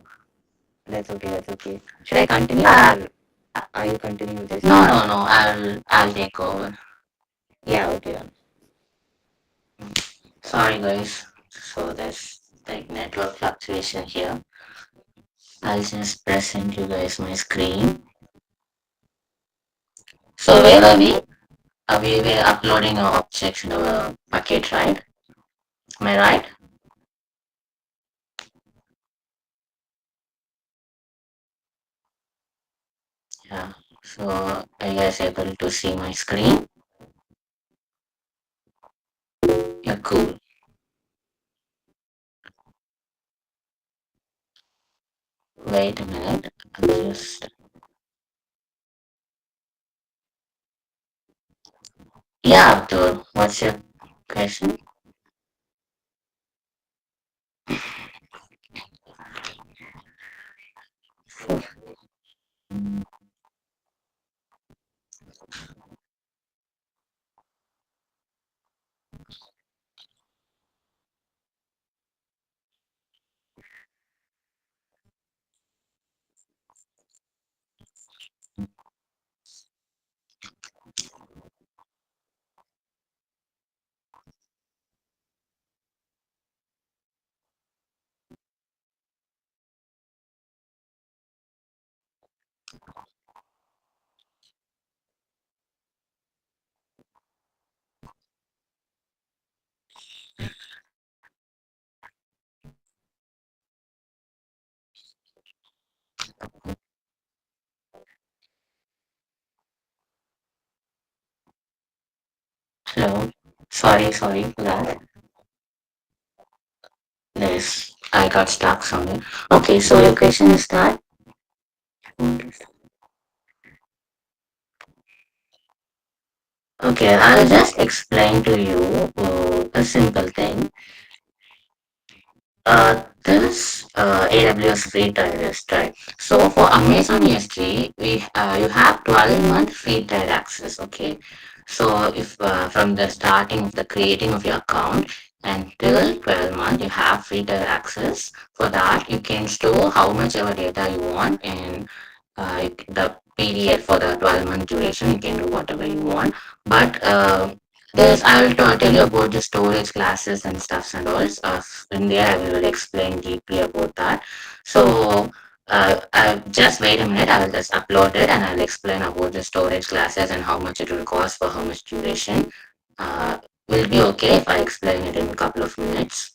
That's okay. That's okay. Should I continue or are you continuing with this? No, I'll take over. Yeah. Okay. Sorry guys. So there's like network fluctuation here. I'll just present you guys my screen. So where are we? We were uploading our objects in our bucket, right? Am I right? Yeah. So are you guys able to see my screen? Yeah, cool. Wait a minute. I'll just. Yeah, Abdul. What's your question? Hello. Sorry for that. I got stuck somewhere. Okay, so your question is that. Okay, I'll just explain to you a simple thing. This AWS free trial is right. So for Amazon ES3, you have 12-month free trial access. Okay, so if from the starting of the creating of your account until 12 month, you have free trial access. For that, you can store how much ever data you want, and the period for the 12-month duration, you can do whatever you want. But I will tell you about the storage classes and stuffs and all. In there, I will explain deeply about that. So, just wait a minute. I will just upload it and I'll explain about the storage classes and how much it will cost for how much duration. Will it be okay if I explain it in a couple of minutes?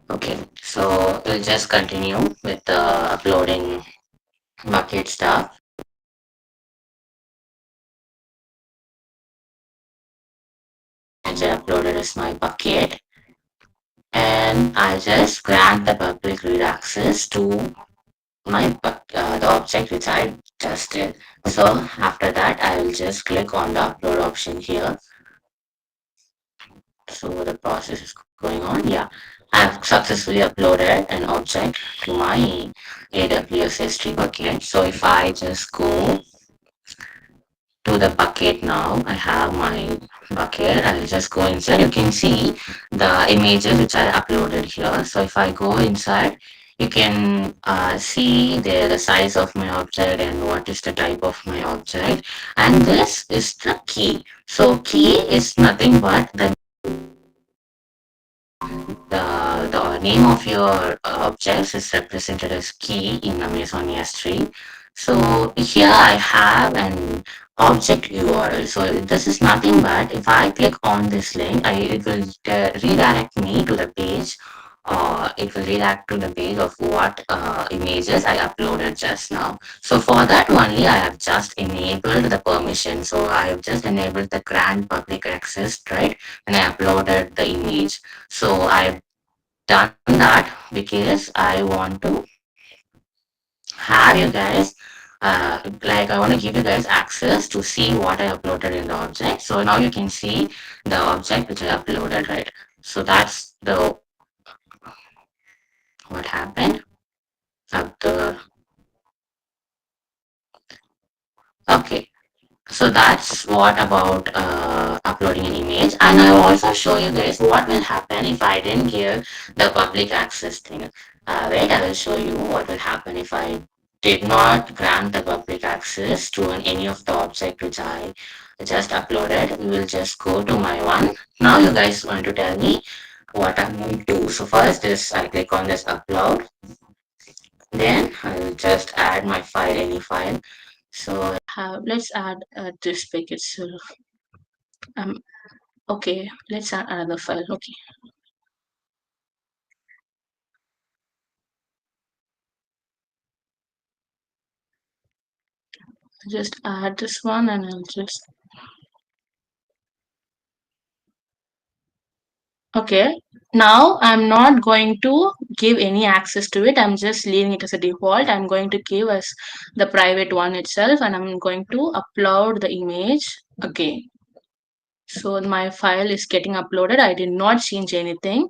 Okay, so we'll just continue with the uploading bucket stuff. I just uploaded as my bucket, and I just grant the public read access to the object which I just did. So after that, I will just click on the upload option here. So the process is going on. Yeah, I've successfully uploaded an object to my AWS S3 bucket. So if I just go to the bucket now, I have my bucket. I'll just go inside. You can see the images which I uploaded here. So if I go inside, you can see the size of my object and what is the type of my object. And this is the key. So key is nothing but the the name of your objects is represented as key in Amazon S3. So here I have an object URL. So this is nothing but if I click on this link, it will redirect me to the page. It will redirect to the page of what images I uploaded just now. So for that only, I have just enabled the permission. So I have just enabled the grant public access, right? And I uploaded the image. So I've done that because I want to have you guys like I want to give you guys access to see what I uploaded in the object. So now you can see the object which I uploaded, right? So that's the what happened up the okay. So that's what about uploading an image, and I will also show you guys what will happen if I didn't give the public access thing. Wait, I will show you what will happen if I did not grant the public access to any of the object which I just uploaded. We will just go to my one. Now you guys want to tell me what I'm going to do. So first is I click on this upload. Then I will just add my file, any file. So let's add this pic itself. Um, okay, let's add another file. Okay, just add this one and I'll just okay. Now I'm not going to give any access to it. I'm just leaving it as a default. I'm going to give as the private one itself, and I'm going to upload the image again. So my file is getting uploaded. I did not change anything.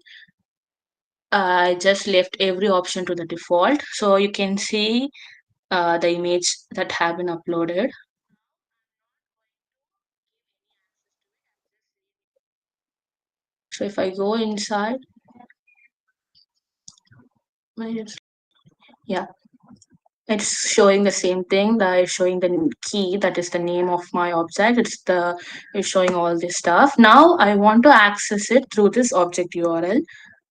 I just left every option to the default. So you can see the image that have been uploaded. So if I go inside, yeah, it's showing the same thing. That is showing the key, that is the name of my object. It's showing all this stuff. Now I want to access it through this object URL.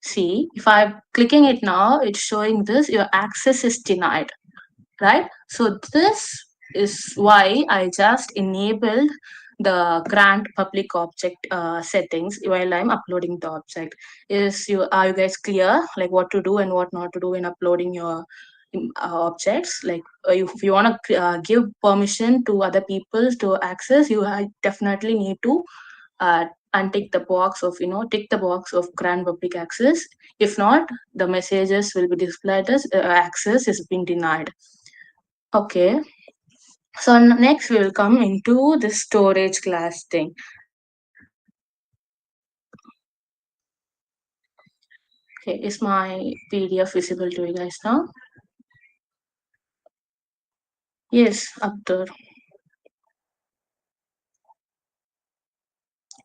See, if I'm clicking it now, it's showing this. Your access is denied, right? So this is why I just enabled the grant public object settings while I'm uploading the object. Are you guys clear like what to do and what not to do in uploading your objects? Like if you want to give permission to other people to access, you definitely need to untick the box of tick the box of grant public access. If not, the messages will be displayed as access is being denied. Okay, so next we will come into the storage class thing. Okay, is my PDF visible to you guys now? Yes, up there.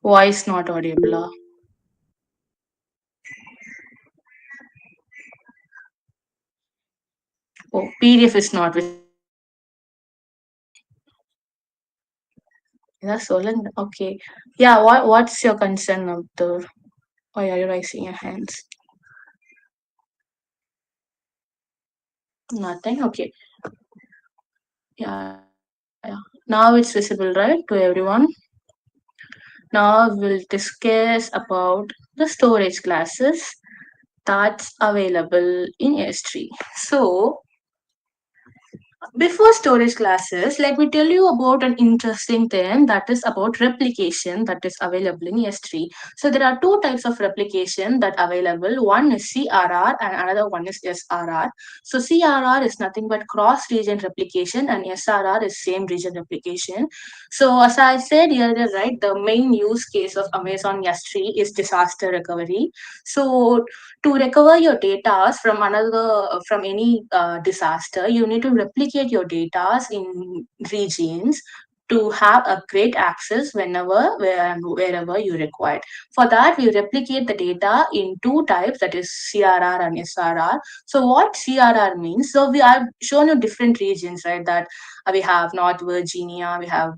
Voice not audible. Oh, PDF is not visible. That's Solan. Okay. Yeah, what's your concern up there? Why are you raising your hands? Nothing. Okay. Yeah. Now it's visible, right, to everyone? Now we'll discuss about the storage classes that's available in S3. So before storage classes, let me tell you about an interesting thing that is about replication that is available in S3. So there are two types of replication that available. One is CRR and another one is SRR. So CRR is nothing but cross-region replication and SRR is same region replication. So as I said earlier, right, the main use case of Amazon S3 is disaster recovery. So to recover your data from any disaster, you need to replicate your data in regions to have a great access wherever you require. For that, we replicate the data in two types, that is CRR and SRR. So what CRR means? So we have shown you different regions, right? That we have North Virginia, we have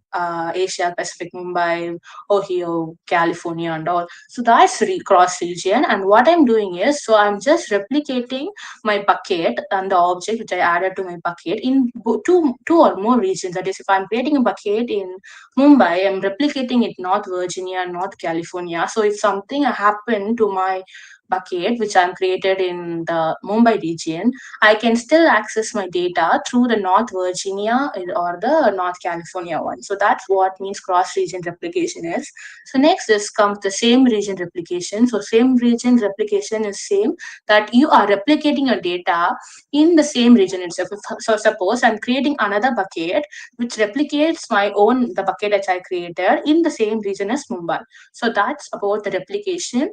Asia Pacific, Mumbai, Ohio, California, and all. So that's cross region. And what I'm doing is, so I'm just replicating my bucket and the object which I added to my bucket in two or more regions. That is, if I'm creating a bucket in Mumbai, I'm replicating it North Virginia and North California. So if something happened to my bucket which I'm created in the Mumbai region, I can still access my data through the North Virginia or the North California one. So that's what means cross region replication is. So next is comes the same region replication. So same region replication is same, that you are replicating your data in the same region itself. So suppose I'm creating another bucket which replicates my own the bucket that I created in the same region as Mumbai. So that's about the replication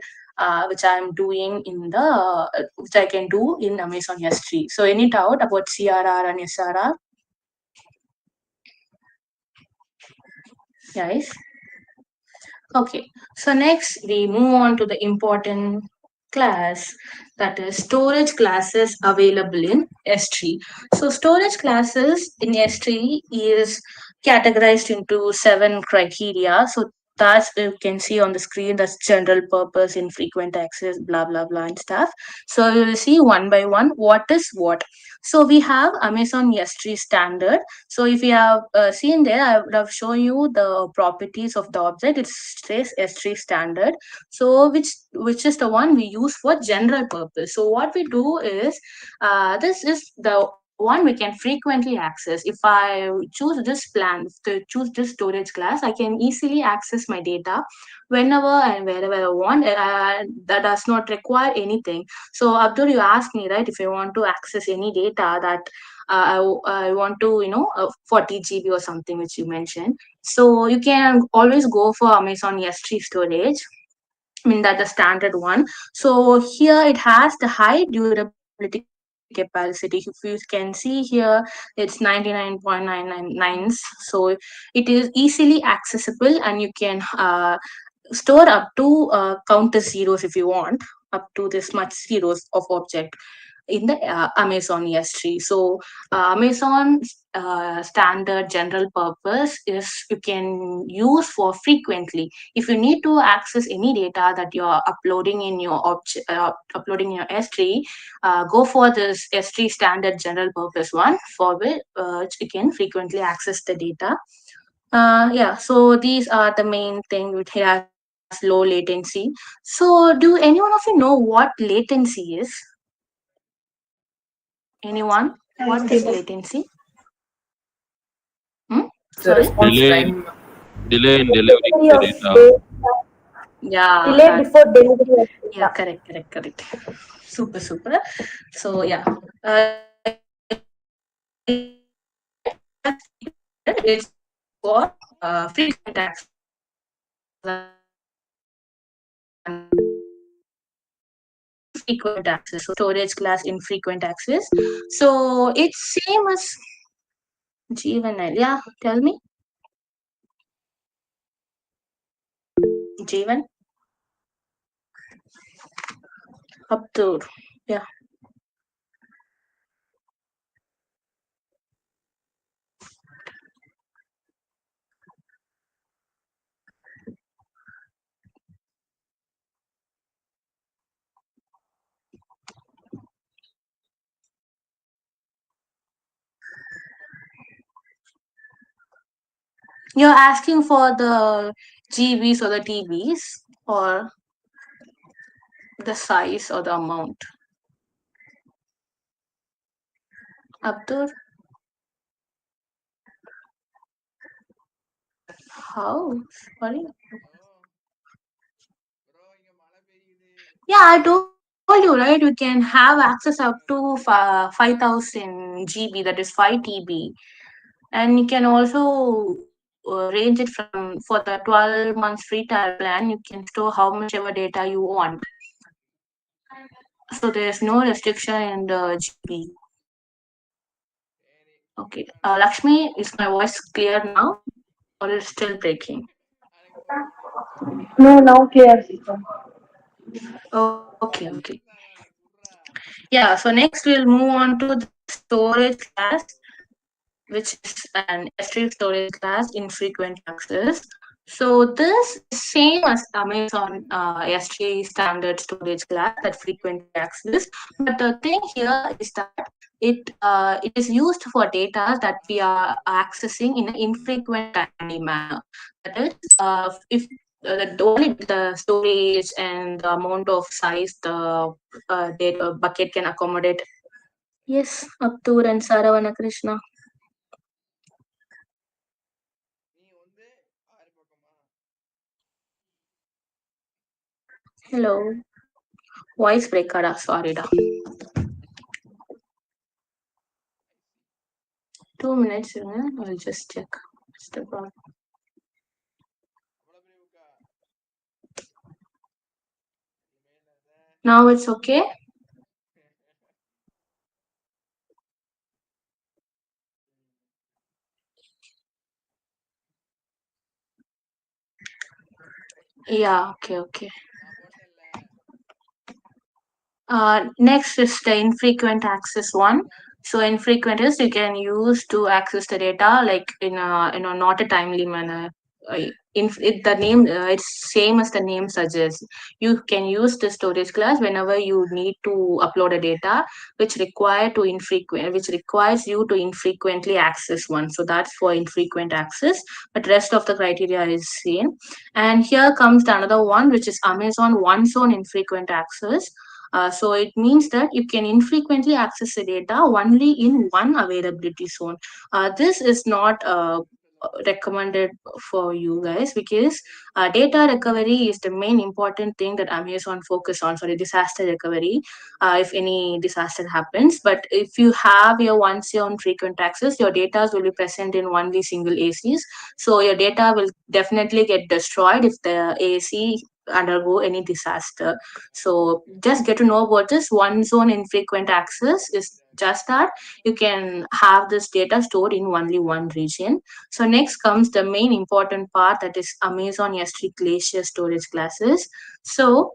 which I'm doing in the which I can do in Amazon S3. So any doubt about CRR and SRR, guys? Okay, so next we move on to the important class, that is storage classes available in S3. So storage classes in S3 is categorized into 7 criteria. So that's you can see on the screen, that's general purpose, infrequent access, blah blah blah and stuff. So you will see one by one what is what. So we have Amazon S3 standard. So if you have seen there, I would have shown you the properties of the object. It says S3 standard. So which is the one we use for general purpose. So what we do is, this is the one we can frequently access. If I choose this plan, to choose this storage class, I can easily access my data whenever and wherever I want. That does not require anything. So Abdul, you asked me, right, if I want to access any data that I want to, 40 GB or something, which you mentioned. So you can always go for Amazon S3 storage. I mean, that's the standard one. So here it has the high durability capacity. If you can see here, it's 99.999. So it is easily accessible, and you can store up to count the zeros if you want, up to this much zeros of object in the Amazon S3. So Amazon standard general purpose is you can use for frequently. If you need to access any data that you are uploading in your uploading in your S3, go for this S3 standard general purpose one, for which you can frequently access the data. Yeah, so these are the main thing which has low latency. So do anyone of you know what latency is? Anyone? What is latency? Hmm? The Sorry? response time. Delay in delivering the data. Yeah. Delay before delivery of Yeah, data. correct. Super. So yeah, it's for frequent access and infrequent access. So storage class infrequent access. So it's same as Jeevan. Yeah, tell me, Jeevan. Up to yeah. You're asking for the GBs or the TBs or the size or the amount. Abdur, how? Sorry. Yeah, I told you, right? We can have access up to 5,000 GB, that is 5 TB. And you can also range it from, for the 12 months free trial plan, you can store how much ever data you want. So there's no restriction in the GB. Okay. Lakshmi, is my voice clear now? or it's still breaking? No, now clear. Okay, okay. Yeah, so next we'll move on to the storage class, which is an S3 storage class, infrequent access. So this is same as Amazon S3 standard storage class that frequently access. But the thing here is that it is used for data that we are accessing in an infrequent timely manner. That is, if only the storage and the amount of size the data bucket can accommodate. Yes, Aptur and Saravana Krishna. Hello. Voice breaker. Sorry, da. 2 minutes. I'll just check. What's the problem? Now it's okay. Yeah. Okay. Okay. Next is the infrequent access one. So infrequent is you can use to access the data like in a not a timely manner. The name it's same as the name suggests. You can use the storage class whenever you need to upload a data which requires you to infrequently access one. So that's for infrequent access. But rest of the criteria is same. And here comes the another one, which is Amazon one zone infrequent access. So it means that you can infrequently access the data only in one availability zone. This is not recommended for you guys because data recovery is the main important thing that Amazon focus on. Sorry, disaster recovery. If any disaster happens, but if you have your once on frequent access, your data will be present in only single ACs. So your data will definitely get destroyed if the AC undergo any disaster. So just get to know about this one zone infrequent access is just that you can have this data stored in only one region. So next comes the main important part, that is Amazon S3 Glacier storage classes. So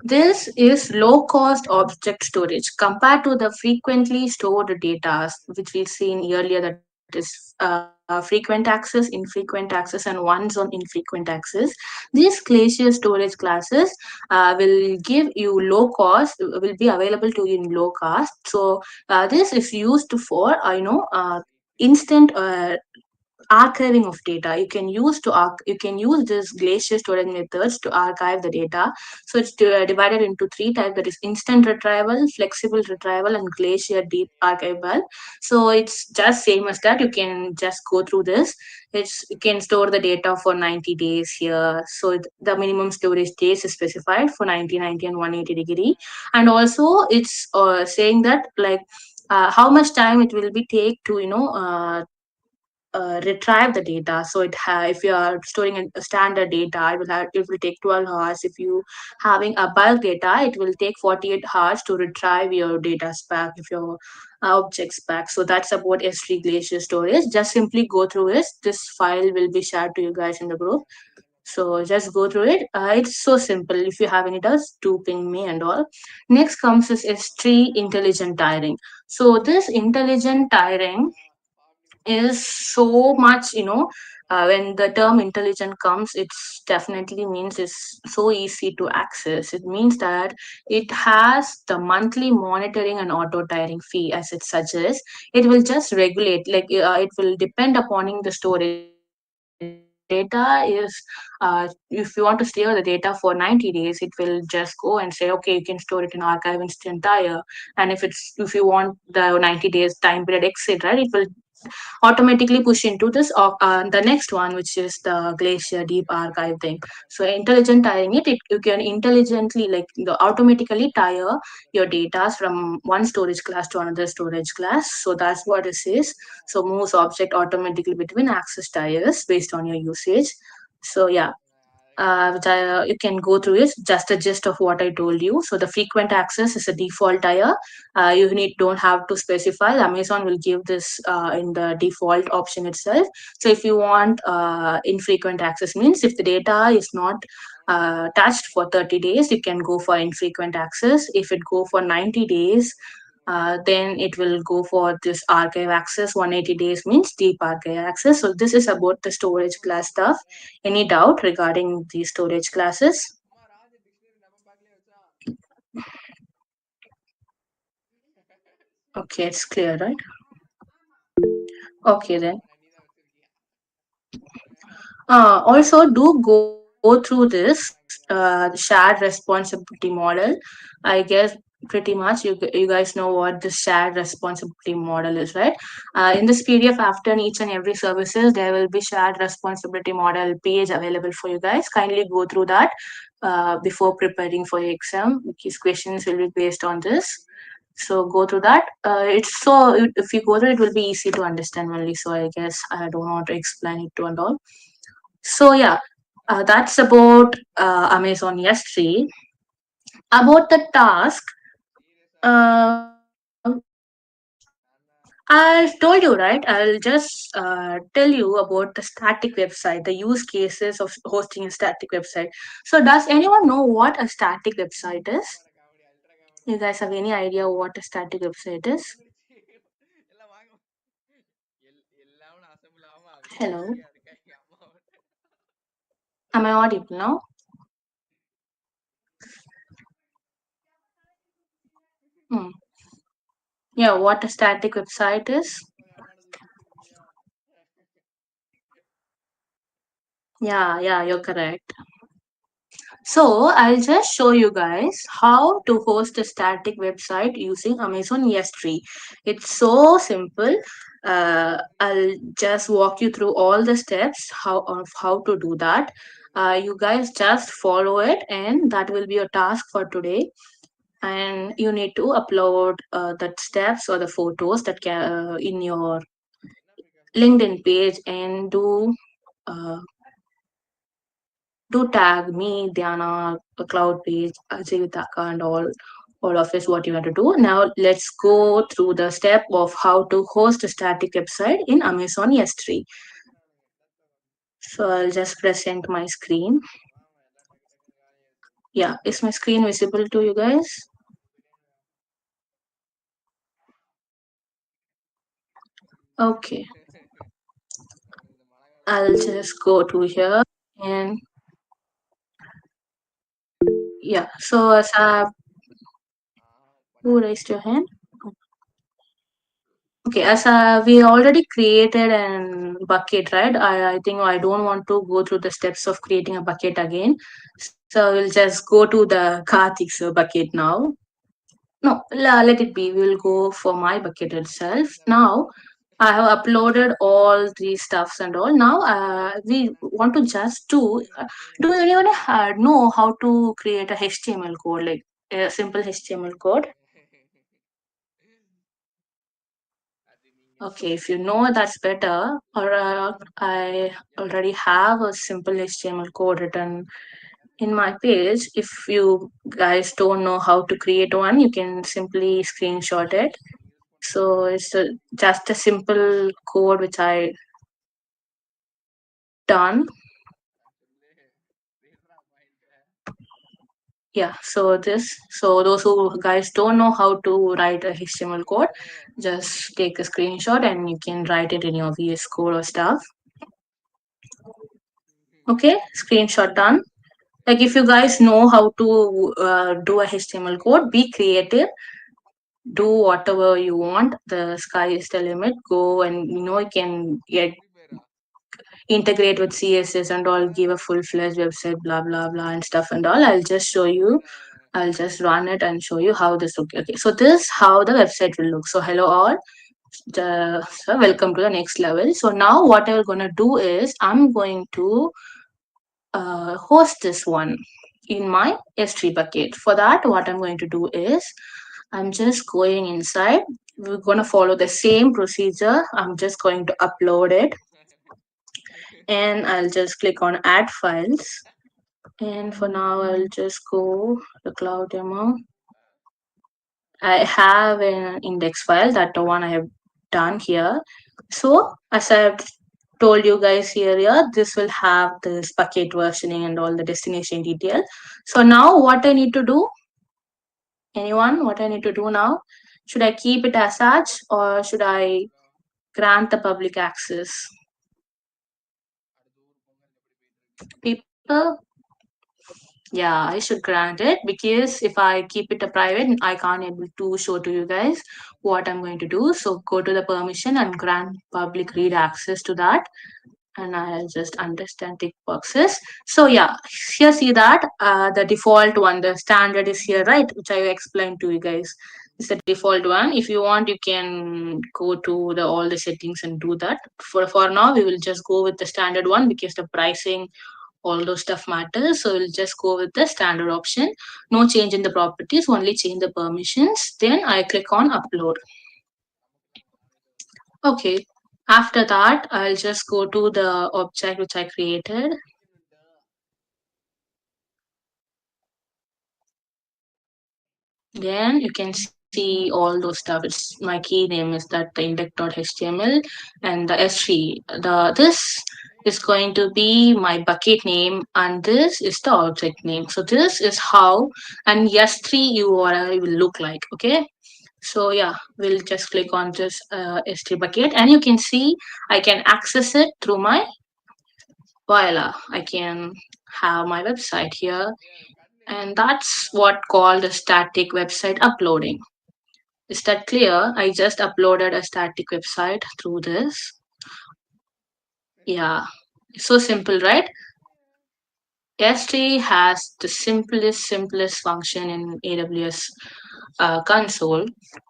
this is low cost object storage compared to the frequently stored data, which we've seen earlier, that is frequent access, infrequent access, and one zone infrequent access. These Glacier storage classes will give you low cost, will be available to you in low cost. So this is used for, instant archiving of data. You can use this Glacier storage methods to archive the data. So it's divided into three types, that is instant retrieval, flexible retrieval, and Glacier deep archival. So it's just same as that. You can just go through this. You can store the data for 90 days here. So the minimum storage days is specified for 90, 90, and 180-degree. And also it's saying that like how much time it will be take to retrieve the data. So if you are storing a standard data, it will take 12 hours. If you having a bulk data, it will take 48 hours to retrieve your data back, if your objects back. So that's about S3 Glacier storage. Just simply go through it. This file will be shared to you guys in the group. So just go through it. It's so simple. If you have any doubts, do ping me and all. Next comes is S3 intelligent tiering. So this intelligent tiering is so much, when the term intelligent comes, it's definitely means it's so easy to access. It means that it has the monthly monitoring and auto tiring fee, as it suggests. It will just regulate, like it will depend upon the storage. If your data is if you want to store the data for 90 days, it will just go and say, okay, you can store it in archive instant tire. And if you want the 90 days time period exit, right, it will automatically push into this the next one, which is the Glacier deep archive thing. So intelligent tiring you can intelligently, like automatically tire your data from one storage class to another storage class. So that's what it is. So moves object automatically between access tires based on your usage. So yeah. which you can go through is just a gist of what I told you. So the frequent access is a default tier. You don't have to specify. Amazon will give this in the default option itself. So if you want infrequent access, means if the data is not touched for 30 days, you can go for infrequent access. If it go for 90 days, then it will go for this archive access. 180 days means deep archive access. So this is about the storage class stuff. Any doubt regarding the storage classes? Okay, it's clear, right? Okay then. Also, do go through this shared responsibility model. I guess pretty much you guys know what the shared responsibility model is, right? In this PDF, after each and every services, there will be shared responsibility model page available for you guys. Kindly go through that before preparing for your exam, because questions will be based on this. So go through that. It's so if you go through, it will be easy to understand only. So I guess I don't want to explain it to and all. So yeah, that's about Amazon S3. About the task, uh, I told you, right? I'll just tell you about the static website, the use cases of hosting a static website. So does anyone know what a static website is? You guys have any idea what a static website is? Hello, am I audible now? Hmm. Yeah, what a static website is? Yeah, you're correct. So I'll just show you guys how to host a static website using Amazon S3. It's so simple. I'll just walk you through all the steps of how to do that. You guys just follow it, and that will be a task for today. And you need to upload the steps or the photos that can in your LinkedIn page, and uh, do tag me, Diana, the cloud page, Ajay Vitaka, and all of us what you want to do. Now let's go through the step of how to host a static website in Amazon S3. So I'll just present my screen. Yeah, is my screen visible to you guys? Okay. I'll just go to here, and yeah, so as who raised your hand? Okay, as we already created an bucket, right? I think I don't want to go through the steps of creating a bucket again. So we'll just go to the Karthik's bucket now. No, let it be. We'll go for my bucket itself. Now I have uploaded all these stuffs and all. Now we want to just do anyone know how to create a HTML code, like a simple HTML code? Okay, if you know, that's better. Or I already have a simple HTML code written in my page. If you guys don't know how to create one, you can simply screenshot it. So it's just a simple code which I done. Yeah, so those who guys don't know how to write a HTML code, just take a screenshot and you can write it in your VS Code or stuff. Okay, screenshot done. Like if you guys know how to do a HTML code, be creative, do whatever you want. The sky is the limit. Go and you can get integrate with CSS and all, give a full-fledged website, blah blah blah and stuff and all. I'll just show you. I'll just run it and show you how this looks. Okay, so this is how the website will look. So hello all. So welcome to the next level. So now what I'm gonna do is I'm going to host this one in my S3 bucket. For that, what I'm going to do is I'm just going inside. We're going to follow the same procedure. I'm just going to upload it, and I'll just click on add files. And for now, I'll just go the cloud demo. I have an index file, that the one I have done here. So as I've told you guys here, this will have this bucket versioning and all the destination detail. So now what I need to do, anyone, what I need to do now? Should I keep it as such or should I grant the public access? People, yeah, I should grant it because if I keep it a private, I can't able to show to you guys what I'm going to do. So go to the permission and grant public read access to that. And I'll just understand tick boxes. So yeah, here see that the default one, the standard is here, right? Which I explained to you guys. It's the default one. If you want, you can go to the all the settings and do that. For now, we will just go with the standard one because the pricing, all those stuff matters. So we'll just go with the standard option. No change in the properties, only change the permissions. Then I click on upload. Okay. After that, I'll just go to the object which I created. Then you can see all those stuff. It's my key name is that the index.html and the s3. This is going to be my bucket name and this is the object name. So this is how an s3 URL will look like. Okay. So yeah, we'll just click on this s3 bucket and you can see I can access it through my voila. I can have my website here and that's what called a static website uploading. Is that clear? I just uploaded a static website through this. Yeah, so simple, right? S3 has the simplest function in AWS console.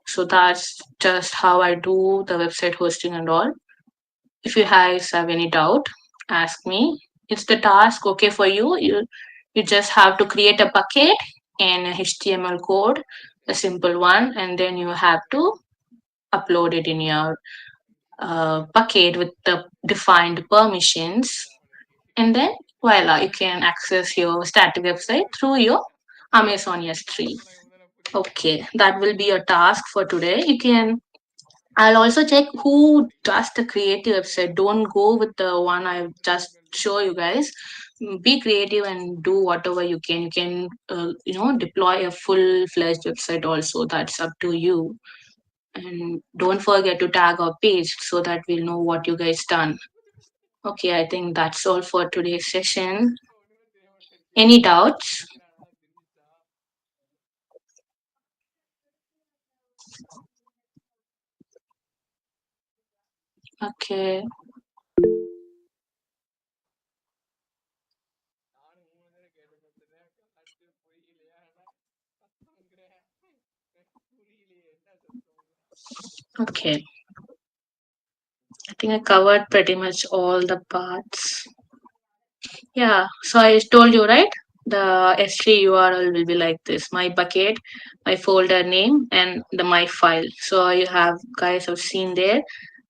So that's just how I do the website hosting and all. If you guys have any doubt, ask me. It's the task okay for you. You just have to create a bucket and a HTML code, a simple one, and then you have to upload it in your bucket with the defined permissions, and then voila, you can access your static website through your Amazon S3. Okay, that will be your task for today. You can. I'll also check who does the creative website. Don't go with the one I just show you guys. Be creative and do whatever you can. You can, deploy a full-fledged website also. That's up to you. And don't forget to tag our page so that we'll know what you guys done. Okay, I think that's all for today's session. Any doubts? Okay. Okay. I think I covered pretty much all the parts. Yeah, so I told you, right? The S3 URL will be like this: my bucket, my folder name, and the my file. So you have guys have seen there.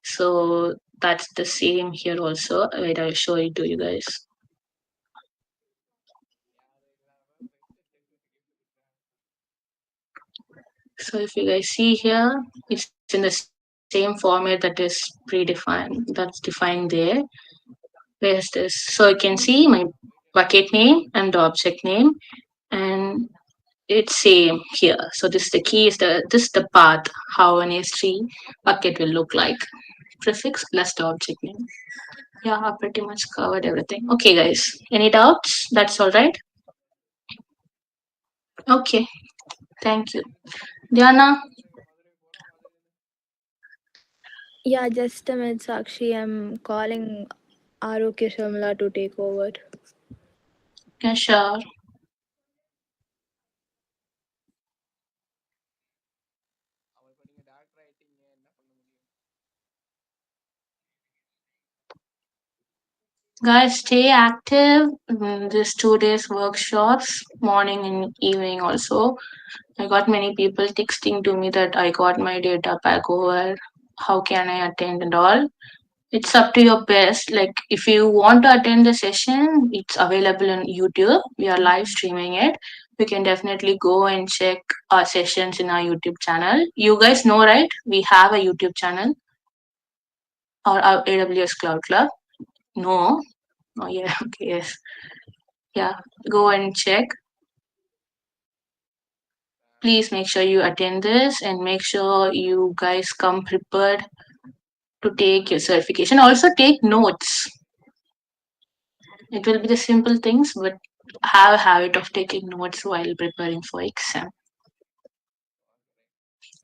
So that's the same here also. Wait, I'll show it to you guys. So if you guys see here, it's in the same format that is predefined, that's defined there. Where's this? So you can see my bucket name and the object name, and it's same here. So this the key is this the path how an S3 bucket will look like. Prefix plus the object name. Yeah, I pretty much covered everything. Okay, guys. Any doubts? That's all right. Okay. Thank you. Diana. Yeah, just a minute, Sakshi. I'm calling ROK Shamla to take over. Yeah, sure. Guys, stay active. This 2 days workshops, morning and evening also. I got many people texting to me that I got my data back over. How can I attend and all? It's up to your best. Like if you want to attend the session, it's available on YouTube. We are live streaming it. You can definitely go and check our sessions in our YouTube channel. You guys know, right? We have a YouTube channel or our AWS Cloud Club. No. Oh yeah. Okay. Yes. Yeah. Go and check. Please make sure you attend this and make sure you guys come prepared to take your certification. Also take notes. It will be the simple things, but have a habit of taking notes while preparing for exam.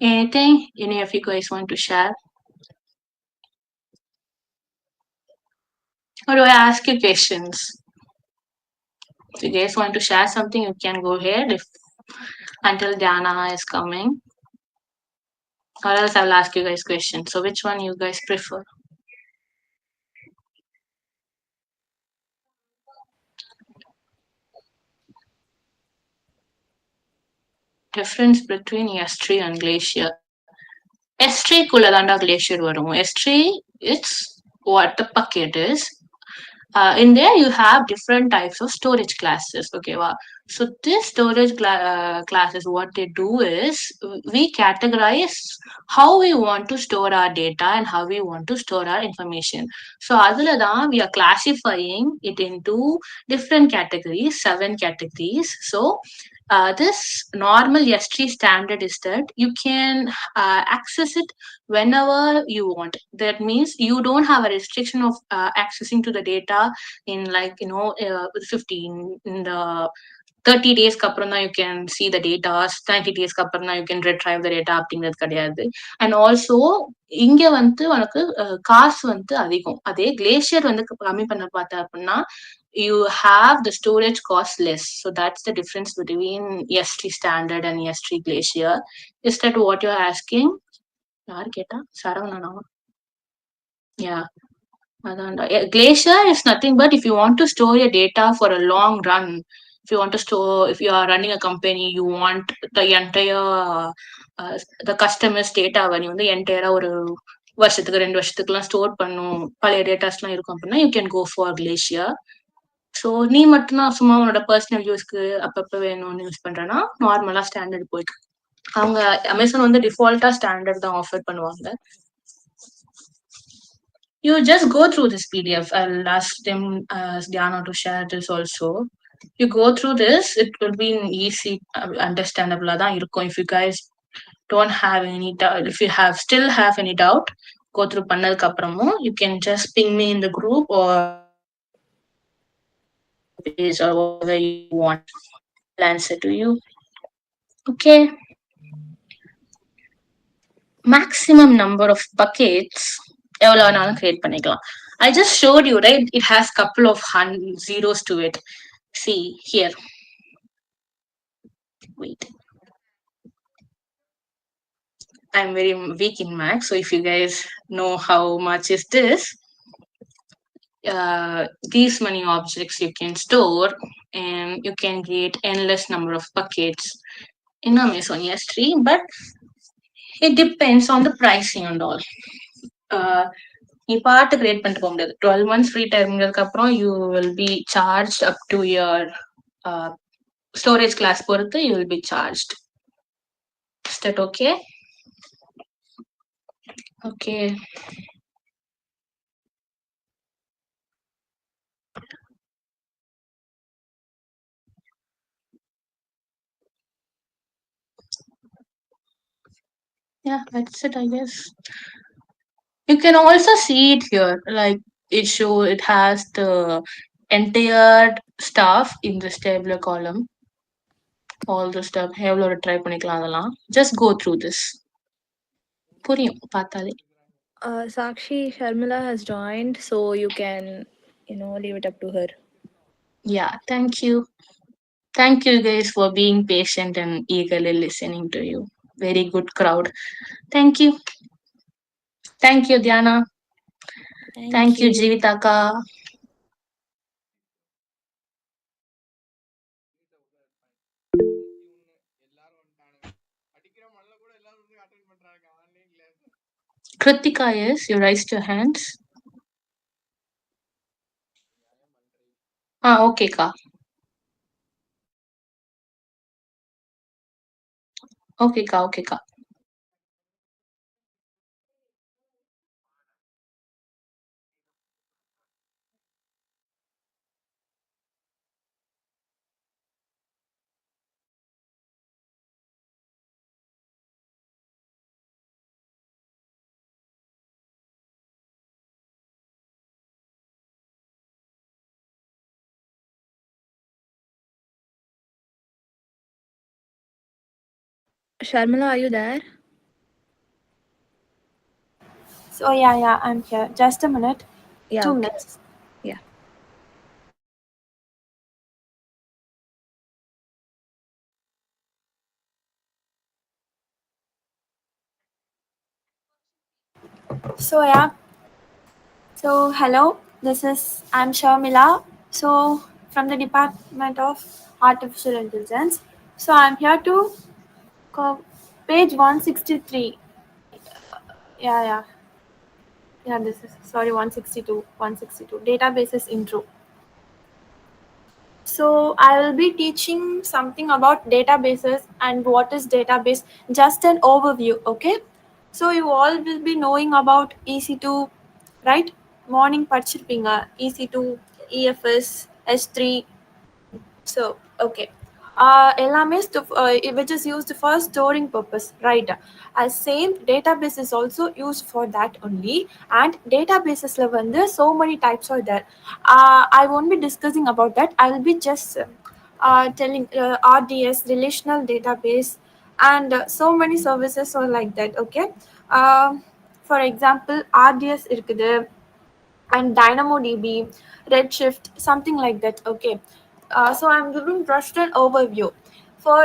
Anything any of you guys want to share? Or do I ask you questions? If you guys want to share something, you can go ahead if until Diana is coming. Or else I'll ask you guys questions. So which one you guys prefer? Difference between S3 and Glacier. S3 குள்ள தாண்டா Glacier வரும். S3 it's what the bucket is. In there you have different types of storage classes. Okay, wow. So this storage classes, what they do is we categorize how we want to store our data and how we want to store our information. So அதுல தான் we are classifying it into different categories, 7 categories. So this normal S3 standard is that you can access it whenever you want. That means you don't have a restriction of accessing to the data in 15 in the 30 days அப்புறம் தான் you can see the data, 90 days அப்புறம் தான் you can retrieve the data அப்படிங்கிறது கிடையாது. And also இங்க வந்து உனக்கு காசு வந்து அதிகம். அதே கிளேஷியர் வந்து கம்மி பண்ண பார்த்த அப்படின்னா you have the storage cost less. So that's the difference between S3 standard and S3 Glacier. Is that what you're asking? யார் கேட்டா? சரவணனாவா? Yeah. Glacier is nothing but if you want to store your data for a long run, if you want to store, if you are running a company, you want the entire the customers data நீ வந்து entire ஒரு வருஷத்துக்கு 2 வருஷத்துக்குலாம் store பண்ணும் பழைய டேட்டாஸ்லாம் இருக்கும் அப்படின்னா you can go for Glacier. So நீ மட்டும்தான் சும்மா உன்னோட பர்சனல் யூஸ்க்கு அப்பப்போ வேணும்னு யூஸ் பண்றேன்னா நார்மலா ஸ்டாண்டர்ட் போய்க்கு அவங்க அமேசான் வந்து டிஃபால்ட்டா ஸ்டாண்டர்ட் தான் ஆஃபர் பண்ணுவாங்க. You just go through this PDF. I'll ask them, Diana, to share this also. You go through this, it will be easy, understandable. If you guys don't have any doubt, if you still have any doubt, go through பண்ணதுக்கு அப்புறமும் you can just ping me in the group or page or whatever you want. I'll answer to you. Okay. Maximum number of buckets எவ்வளவு வேணாலும் create பண்ணிக்கலாம். I just showed you, right? It has couple of zeros to it. See here. Wait. I'm very weak in math, so if you guys know how much is this, these many objects you can store and you can create endless number of buckets in Amazon S3, but it depends on the pricing and all. நீ பாட்டு create பண்ணிட்டு போக முடியாது. 12 months free டைம்ங்கிறதுக்கு அப்புறம் you will be charge up to your storage class பொறுத்து you will be charge. Is that okay? Okay. Yeah, that's it, I guess. You can also see it here, like it has the entire stuff in this tabular column. All the stuff எவ்வளோ try பண்ணிக்கலாம் அதெல்லாம். Just go through this. புரியும் பார்த்தாலே. Sakshi Sharmila has joined, so you can leave it up to her. Yeah, thank you. Thank you guys for being patient and eagerly listening to you. Very good crowd. Thank you. Thank you, Diana. Thank you, Jeevitaka. Kritika, yes, you raised your hands. ஓகேக்கா. ஓகேக்கா. Sharmila, are you there? So yeah, I'm here. Just a minute. Yeah. 2 Okay. minutes. Yeah. So yeah. So hello, I'm Sharmila. So from the Department of Artificial Intelligence. So I'm here to page 163. Yeah. This is 162. Databases intro. So I will be teaching something about databases and what is database. Just an overview, okay? So you all will be knowing about EC2, right? Morning படிச்சிருப்பீங்க EC2, EFS, S3. So okay. எல்லாமே which is used for storing purpose, right? As same database is also used for that only, and databases வந்து so many types are there. I won't be discussing about that. I will be just telling RDS, relational database, and so many services are like that, okay? For example, RDS இருக்குது and DynamoDB, Redshift, something like that, okay? So I'm giving just an overview. For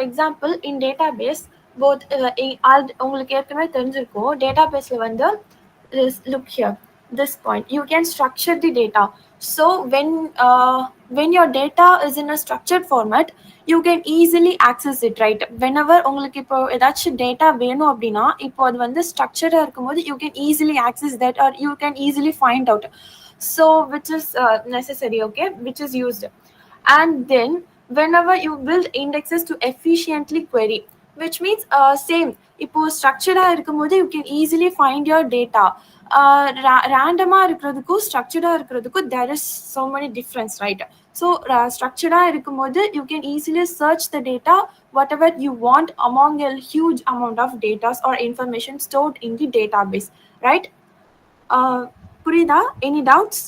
example, in database, both உங்களுக்கு ஏற்கனவே தெரிஞ்சிருக்கும் டேட்டாபேஸ்ல வந்து look here, this point, you can structure the data. So when your data is in a structured format, you can easily access it, right? Whenever உங்களுக்கு இப்போ ஏதாச்சும் data வேணும் அப்படின்னா இப்போ அது வந்து ஸ்ட்ரக்சர்டா இருக்கும்போது you can easily access that, or you can easily find out. So which is necessary, okay, which is used. And then whenever you build indexes to efficiently query, which means same, இப்போ ஸ்ட்ரக்சர்டா இருக்கும்போது you can easily find your data. ரேண்டமா இருக்கிறதுக்கும் ஸ்ட்ரக்சர்டா இருக்கிறதுக்கும் there is so many difference, right? So structured இருக்கும்போது you can easily search the data whatever you want among a huge amount of data or information stored in the database, right? புரியுதா? Any doubts?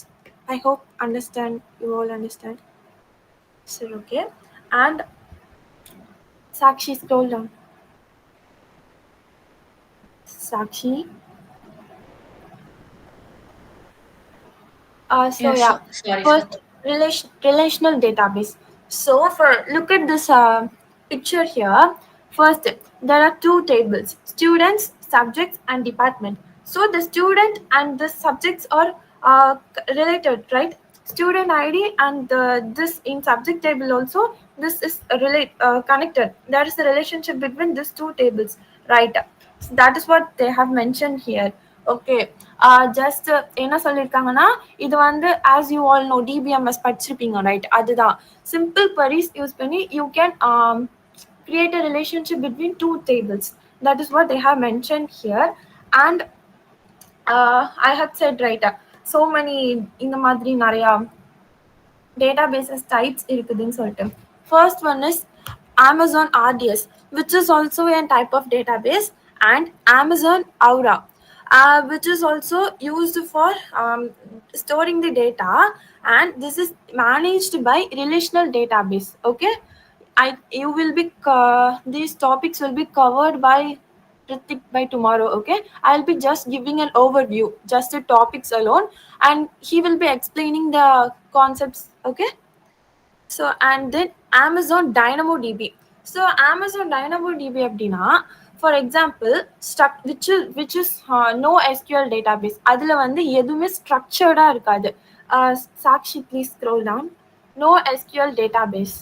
I hope you all understand. So okay. And Sakshi, scroll down. Sakshi. So yeah, Sorry. first relational database. So look at this picture here. First, there are two tables: students, subjects, and department. So the student and the subjects are related, right? Student ID and this in subject table also, this is connected. There is a relationship between these two tables, right? So that is what they have mentioned here. Okay. Just என்ன சொல்லிருக்காங்கன்னா இது வந்து as you all know DBMS படிச்சிருப்பீங்க, right? அதுதான் simple queries use பண்ணி you can create a relationship between two tables. That is what they have mentioned here. And I have said, right, so many இந்த மாதிரி நிறைய databases types இருக்குதுன்னு சொல்லிட்டு. First one is Amazon RDS, which is also a type of database, and Amazon Aura, which is also used for storing the data, and this is managed by relational database, okay? You will be these topics will be covered by Ritik by tomorrow, okay? I'll be just giving an overview, just the topics alone, and he will be explaining the concepts, okay? So and then Amazon DynamoDB. So Amazon DynamoDB அப்படின்னா for example which is no SQL database. அதுல வந்து எதுவுமே structured இருக்காது. Sakshi, please scroll down. No SQL database.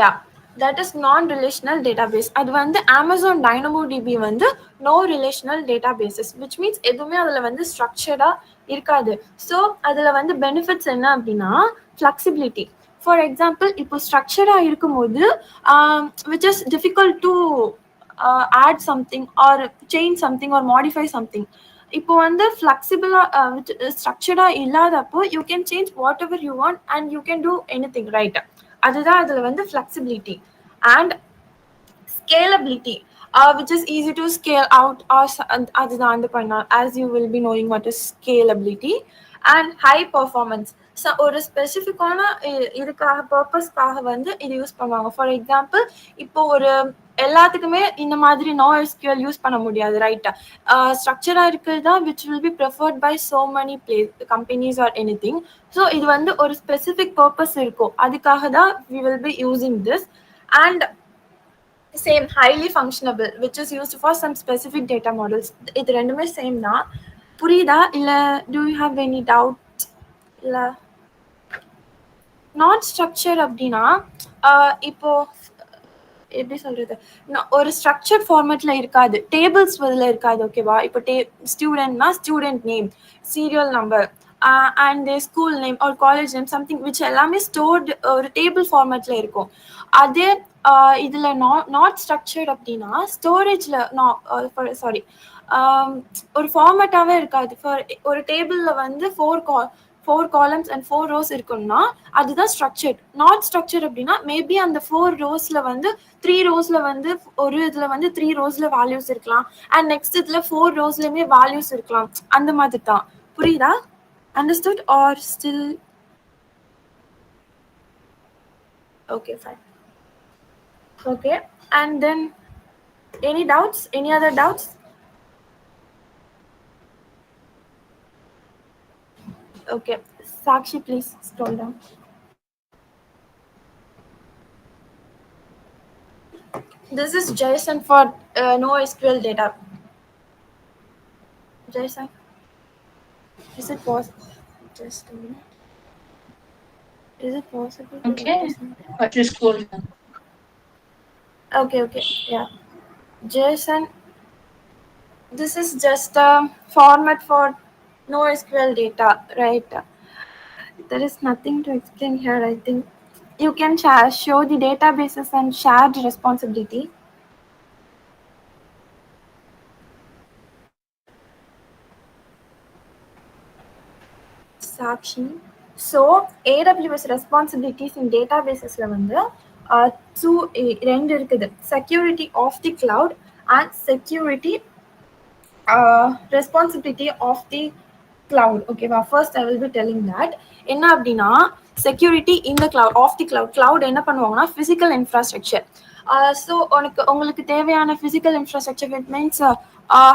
Yeah. that is non-relational database. அது வந்து Amazon DynamoDB வந்து no relational databases, which means எதுவுமே அதில் வந்து ஸ்ட்ரக்சர்டாக இருக்காது. ஸோ அதில் வந்து பெனிஃபிட்ஸ் என்ன அப்படின்னா ஃப்ளெக்சிபிலிட்டி. ஃபார் எக்ஸாம்பிள் இப்போ ஸ்ட்ரக்சர்டாக இருக்கும்போது which is difficult to add something or change something or modify something. இப்போ வந்து ஃப்ளெக்சிபிளாக ஸ்ட்ரக்சர்டாக இல்லாதப்போ you can change what ever you want and you can do any thing, right? அதுதான் அதில் வந்து flexibility. And scalability, which is easy to scale out, or அதுதான் அந்த பண்ணா as you will be knowing what is scalability. And high performance, so ஒரு ஸ்பெசிஃபிக்கான இதுக்காக பர்பஸ்க்காக வந்து இது யூஸ் பண்ணுவாங்க. ஃபார் எக்ஸாம்பிள் இப்போ ஒரு எல்லாத்துக்குமே இந்த மாதிரி NoSQL யூஸ் பண்ண முடியாது, ரைட்? ஸ்ட்ரக்சராக இருக்கிறது தான் which will be preferred by so many companies or anything. So இது வந்து ஒரு ஸ்பெசிஃபிக் பர்பஸ் இருக்கும், அதுக்காக தான் we will be using this. And same highly functionable, which is used for some specific data models. இது ரெண்டுமே சேம் தான். புரியுதா இல்ல do you have any doubt? இல்ல not structure அப்படின்னா இப்போ எப்படி சொல்றது, ஒரு ஸ்ட்ரக்சர்ட் ஃபார்மேட்ல இருக்காது, டேபிள்ஸ் பதில் இருக்காது, ஓகேவா? இப்போ ஸ்டூடெண்ட்னா student name, serial number and school name ஒரு காலேஜ் நேம் சம்திங் விச் எல்லாமே ஸ்டோர்டு ஒரு டேபிள் ஃபார்மேட்ல இருக்கும். அதே இதில் நாட் ஸ்ட்ரக்சர்ட் அப்படின்னா ஸ்டோரேஜில் சாரி ஒரு ஃபார்மேட்டாகவே இருக்காது. ஃபார் ஒரு டேபிளில் வந்து ஃபோர் காலம்ஸ் அண்ட் 4 rows இருக்குன்னா அதுதான் ஸ்ட்ரக்சர்ட். நாட் ஸ்ட்ரக்சர் அப்படின்னா மேபி அந்த 4 rows வந்து 3 rows வந்து ஒரு இதில் வந்து 3 rows வேல்யூஸ் இருக்கலாம் அண்ட் நெக்ஸ்ட் இதில் 4 rows வேல்யூஸ் இருக்கலாம், அந்த மாதிரி தான். புரியுதா? Understood or still? Okay, fine. Okay, and then any doubts? Any other doubts? Okay, Sakshi, please scroll down. This is JSON for NoSQL data. JSON. Is it possible? Just a minute. Is it possible? Okay, what is cool? Okay, yeah. JSON. This is just a format for NoSQL data, right? There is nothing to explain here, I think. You can show the databases and shared responsibility. Sakshi. So AWS responsibilities in databases வந்து ரெண்டு இருக்குது, security of the cloud and security responsibility of the cloud. Okay, first I will be telling that என்ன அப்படின்னா security in the cloud of the cloud என்ன பண்ணுவாங்கன்னா physical infrastructure. So உங்களுக்கு தேவையான physical infrastructure, it means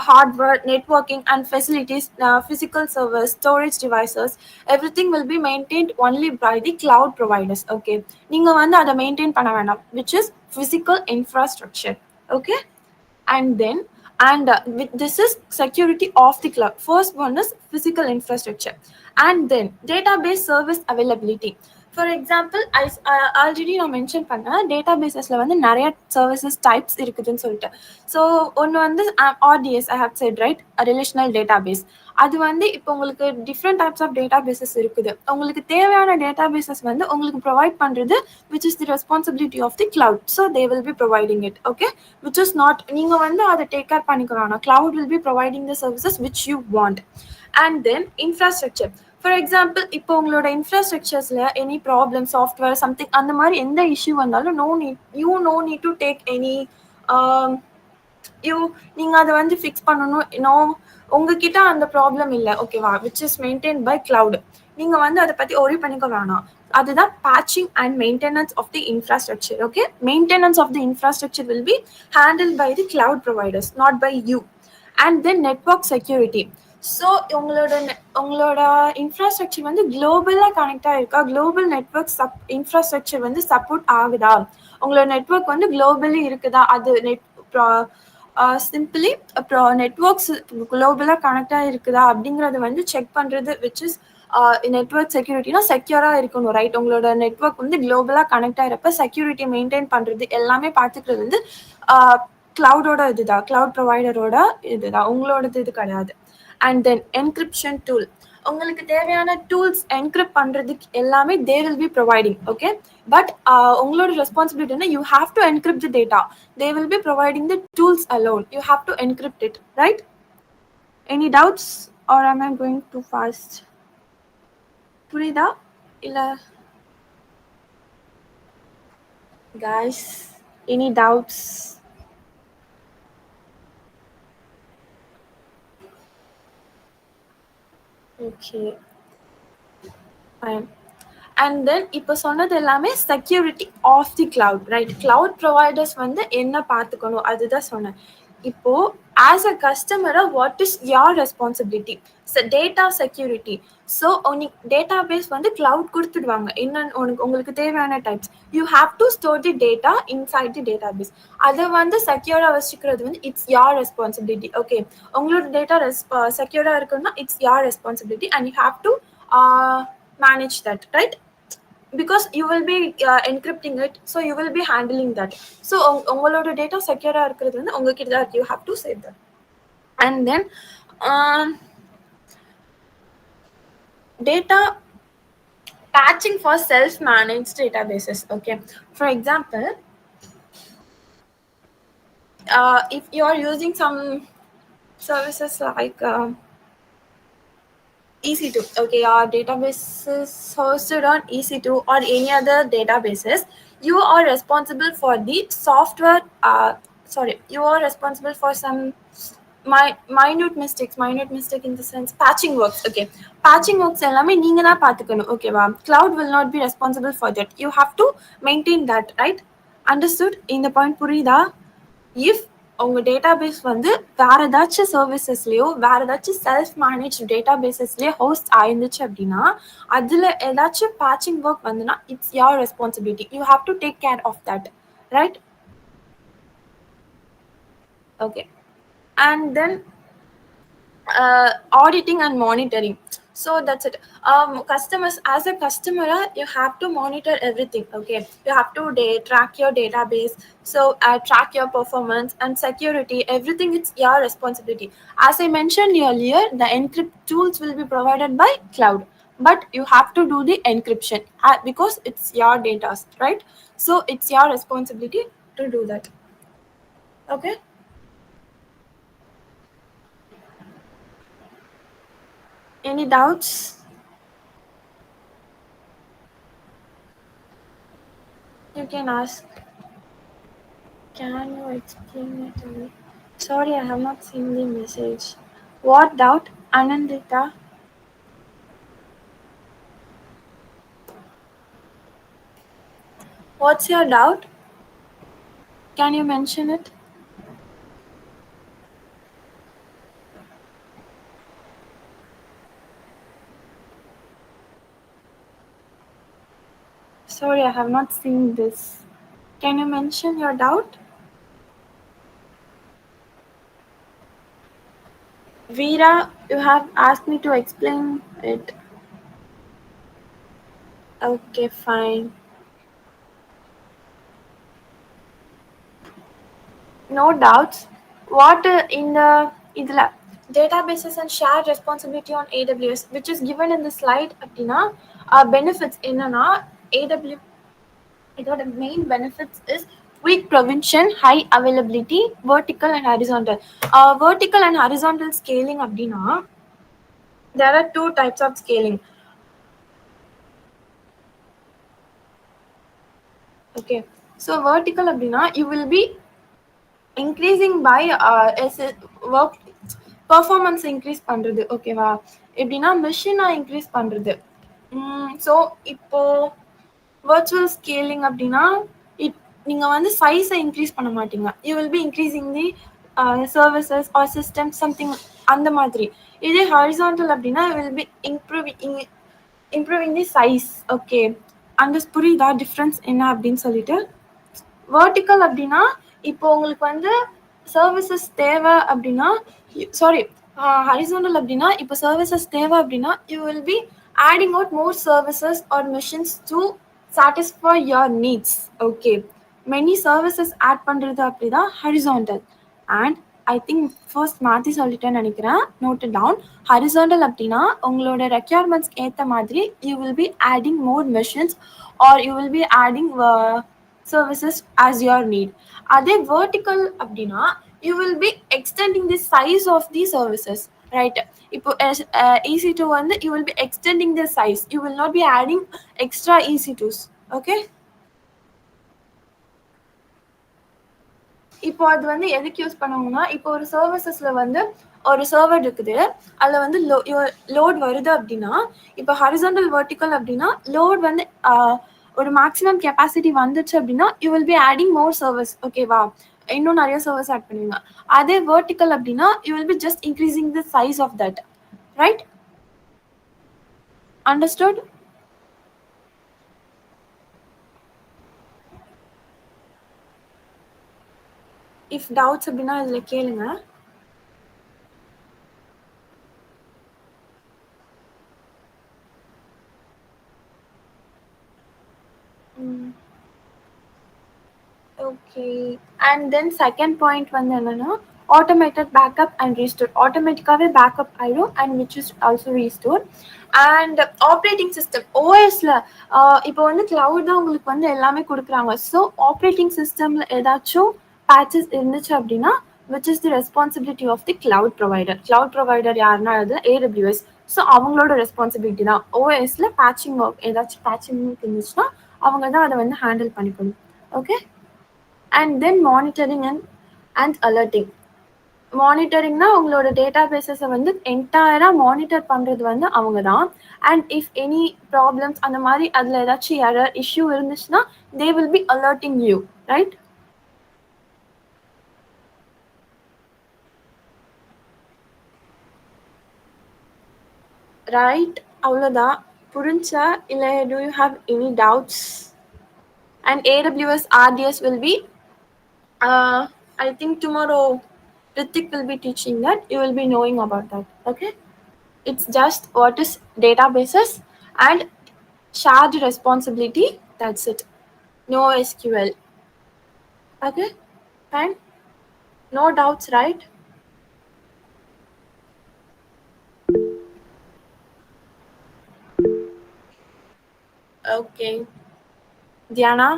hardware, networking and facilities, physical servers, storage devices, everything will be maintained only by the cloud providers. Okay, நீங்க வந்து அதை maintain பண்ண வேண்டாம், which is physical infrastructure. Okay, and this is security of the cloud. First one is physical infrastructure, and then database service availability. For example, I already mentioned பண்ண databasesல வந்து நிறைய services types இருக்குதுன்னு சொல்லிட்டு. ஸோ ஒன்று வந்து RDS, I have said, right? A relational database. அது வந்து இப்போ உங்களுக்கு different types of databases இருக்குது. உங்களுக்கு தேவையான databases வந்து உங்களுக்கு ப்ரொவைட் பண்ணுறது which is the responsibility of the cloud. So they will be providing it, okay? Which is not, நீங்கள் வந்து அதை take care பண்ணிக்க வேணாம். Cloud will be providing the services which you want. And then infrastructure. For example, இப்போ உங்களோட இன்ஃப்ராஸ்ட்ரக்சர்ஸில் any problem, software something அந்த மாதிரி எந்த இஷ்யூ வந்தாலும் no need to take any நீங்கள் அதை வந்து ஃபிக்ஸ் பண்ணணும். உங்ககிட்ட அந்த ப்ராப்ளம் இல்லை, ஓகேவா? Which is maintain by cloud. நீங்கள் வந்து அதை பற்றி ஒரி பண்ணிக்க வேணாம். அதுதான் patching and maintenance of the infrastructure. Okay, maintenance of the infrastructure will be handled by the cloud providers, not by you. And then network security. So உங்களோட infrastructure வந்து குளோபலாக கனெக்டாக இருக்கா, குளோபல் நெட்ஒர்க் இன்ஃப்ராஸ்ட்ரக்சர் வந்து support ஆகுதா, உங்களோட network வந்து globally இருக்குதா, அது simply அப்புறம் நெட்ஒர்க்ஸ் குளோபலாக கனெக்டாக இருக்குதா அப்படிங்கிறத வந்து செக் பண்ணுறது which is நெட்ஒர்க் செக்யூரிட்டினா செக்யூராக இருக்கணும், ரைட்? உங்களோட நெட்ஒர்க் வந்து குளோபலாக கனெக்ட் ஆகிறப்ப செக்யூரிட்டி மெயின்டைன் பண்ணுறது எல்லாமே பார்த்துக்கிறது வந்து க்ளவுடோட இதுதான், க்ளவுட் ப்ரொவைடரோட இதுதான், உங்களோடது இது கிடையாது. அண்ட் தென் என்கிரிப்ஷன் டூல், உங்களுக்கு தேவையான டூல்ஸ் என்கிரிப்ட் பண்ணுறதுக்கு எல்லாமே they will be providing, okay? But உங்களோட ரெஸ்பான்சிபிலிட்டினா you have to encrypt the data. They will be providing the tools alone. You have to encrypt it, right? Any doubts or am I going too fast? புரியுதா இல்ல guys, any doubts? Okay, fine. And then இப்போ சொன்னது எல்லாமே security of the cloud, right? Cloud providers வந்து என்ன பார்த்துக்கணும் அதுதான் சொன்னேன். இப்போ ஆஸ் அ கஸ்டமரா what is your responsibility? Data security. So உனக்கு டேட்டா பேஸ் வந்து கிளவுட் கொடுத்துடுவாங்க, என்னன்னு உங்களுக்கு தேவையான types. You have to store the data inside the database. அதை வந்து செக்யூராக வச்சுக்கிறது வந்து இட்ஸ் யோர் ரெஸ்பான்சிபிலிட்டி, ஓகே? உங்களோட டேட்டா செக்யூராக இருக்குன்னா it's your responsibility and you have to manage that, right? Because you will be encrypting it, so you will be handling that. So ungaloda data secure ah irukkiradhu vandu unga kitta da, you have to save that. And then data patching for self managed databases, okay? For example, if you are using some services like EC2, okay, your database is hosted on EC2 or any other databases, you are responsible for the software, you are responsible for some minute mistake in the sense patching works, okay? Patching works ellame neenga da paathukanum, okay va? Cloud will not be responsible for that. You have to maintain that, right? Understood? In the point puriyudha? If உங்கள் database வந்து வேறு ஏதாச்சும் சர்வீசஸ்லேயோ வேறு ஏதாச்சும் self manage டேட்டாபேஸஸ்லேயோ host ஆயிருந்துச்சு அப்படின்னா அதில் ஏதாச்சும் பேட்சிங் ஒர்க் வந்துன்னா it's your responsibility. You have to take care of that, right? Okay. And then auditing and monitoring. So that's it. Customers, as a customer, you have to monitor everything, okay? You have to track your database, so track your performance and security, everything. It's your responsibility. As I mentioned earlier, the encrypt tools will be provided by cloud, but you have to do the encryption because it's your data, right? So it's your responsibility to do that, okay? Any doubts? You can ask. Can you explain it to me? Sorry, I have not seen the message. What doubt, Anandita? What's your doubt? Can you mention it? Sorry, I have not seen this. Can you mention your doubt? Veera, you have asked me to explain it. Okay, fine. No doubts. What in the databases and shared responsibility on AWS, which is given in the slide, appadina benefits enna AWS, the main benefits is quick prevention, high availability, vertical and horizontal. Vertical and horizontal scaling appadina, there are two types of scaling, okay? So vertical appadina, you will be increasing by work performance increase பண்றது, ஓகேவா? எப்படின்னா மிஷினை increase பண்றது. So இப்போ virtual scaling அப்படின்னா நீங்கள் வந்து சைஸை இன்க்ரீஸ் பண்ண மாட்டீங்க. You will be increasing the services or system something அந்த மாதிரி. இதே ஹாரிசான்டல் அப்படின்னா will be improving the size, okay? அந்த புரியுதா டிஃப்ரென்ஸ் என்ன அப்படின்னு சொல்லிட்டு? வெர்டிக்கல் அப்படின்னா இப்போ உங்களுக்கு வந்து சர்வீசஸ் தேவை அப்படின்னா, சாரி, ஹாரிசான்டல் அப்படின்னா இப்போ சர்வீசஸ் தேவை அப்படின்னா you will B adding out more services or missions to satisfy your needs. Okay, many services add பண்றது அப்படிதான் horizontal. And I think first மாற்றி சொல்லிட்டேன்னு நினைக்கிறேன். Note it down. Horizontal அப்படின்னா உங்களோட ரெக்யர்மெண்ட்ஸ்க்கு ஏற்ற மாதிரி you will be adding more missions or you will be adding services as your need. அதே vertical அப்படின்னா you will be extending the size of the services, right? இப்போ EC2 வந்து you will be extending the size, you will not be adding extra EC2s. Okay, இப்போ அது வந்து எதுக்கு use பண்ணுவாங்கன்னா, இப்போ ஒரு சர்வீசஸ்ல வந்து ஒரு சர்வர் இருக்குது, அதில் வந்து லோட் வருது அப்படின்னா, இப்போ ஹரிசாண்டல் வெர்டிக்கல் அப்படின்னா லோட் வந்து ஒரு மேக்ஸிமம் கெப்பாசிட்டி வந்துச்சு அப்படின்னா you will be adding more service. ஓகேவா, இன்னும் நிறைய சர்வீஸ் ஆட் பண்ணுவீங்க. அதே வெர்டிக்கல் அப்படின்னா you will be just increasing the size of that, right? Understood? If doubts அப்படின்னா இதில் கேளுங்க. Okay, and then second point வந்து என்னன்னா automated backup and restore. ஆட்டோமேட்டிக்காகவே பேக்கப் ஆயிடும் and which is also restored. And operating system OSல இப்போ வந்து cloud தான் உங்களுக்கு வந்து எல்லாமே கொடுக்குறாங்க. ஸோ ஆப்ரேட்டிங் சிஸ்டமில் ஏதாச்சும் பேச்சஸ் இருந்துச்சு அப்படின்னா which is the responsibility of the cloud provider. cloud provider யாருன்னா அது AWS. ஸோ அவங்களோட ரெஸ்பான்சிபிலிட்டி தான். OSல பேட்சிங் ஒர்க் ஏதாச்சும் பேட்சிங் இருந்துச்சுன்னா அவங்க தான் அதை வந்து ஹேண்டில் பண்ணிக்கணும். Okay, and then monitoring and alerting. மானிட்டரிங்னா உங்களோட டேட்டா பேசஸை வந்து என்டையராக மானிட்டர் பண்ணுறது வந்து அவங்க தான். அண்ட் இஃப் எனி ப்ராப்ளம்ஸ் அந்த மாதிரி அதில் ஏதாச்சும் எரர் இஷ்யூ இருந்துச்சுன்னா தே will B alerting you, right? Right, அவ்வளோதான். புரிஞ்சா இல்லை do you have any doubts? And AWS RDS will be I think tomorrow Ritik will be teaching that. You will be knowing about that. Okay, it's just what is databases and shared responsibility. That's it. No SQL. Okay, fine. No doubts, right? Okay, Diana?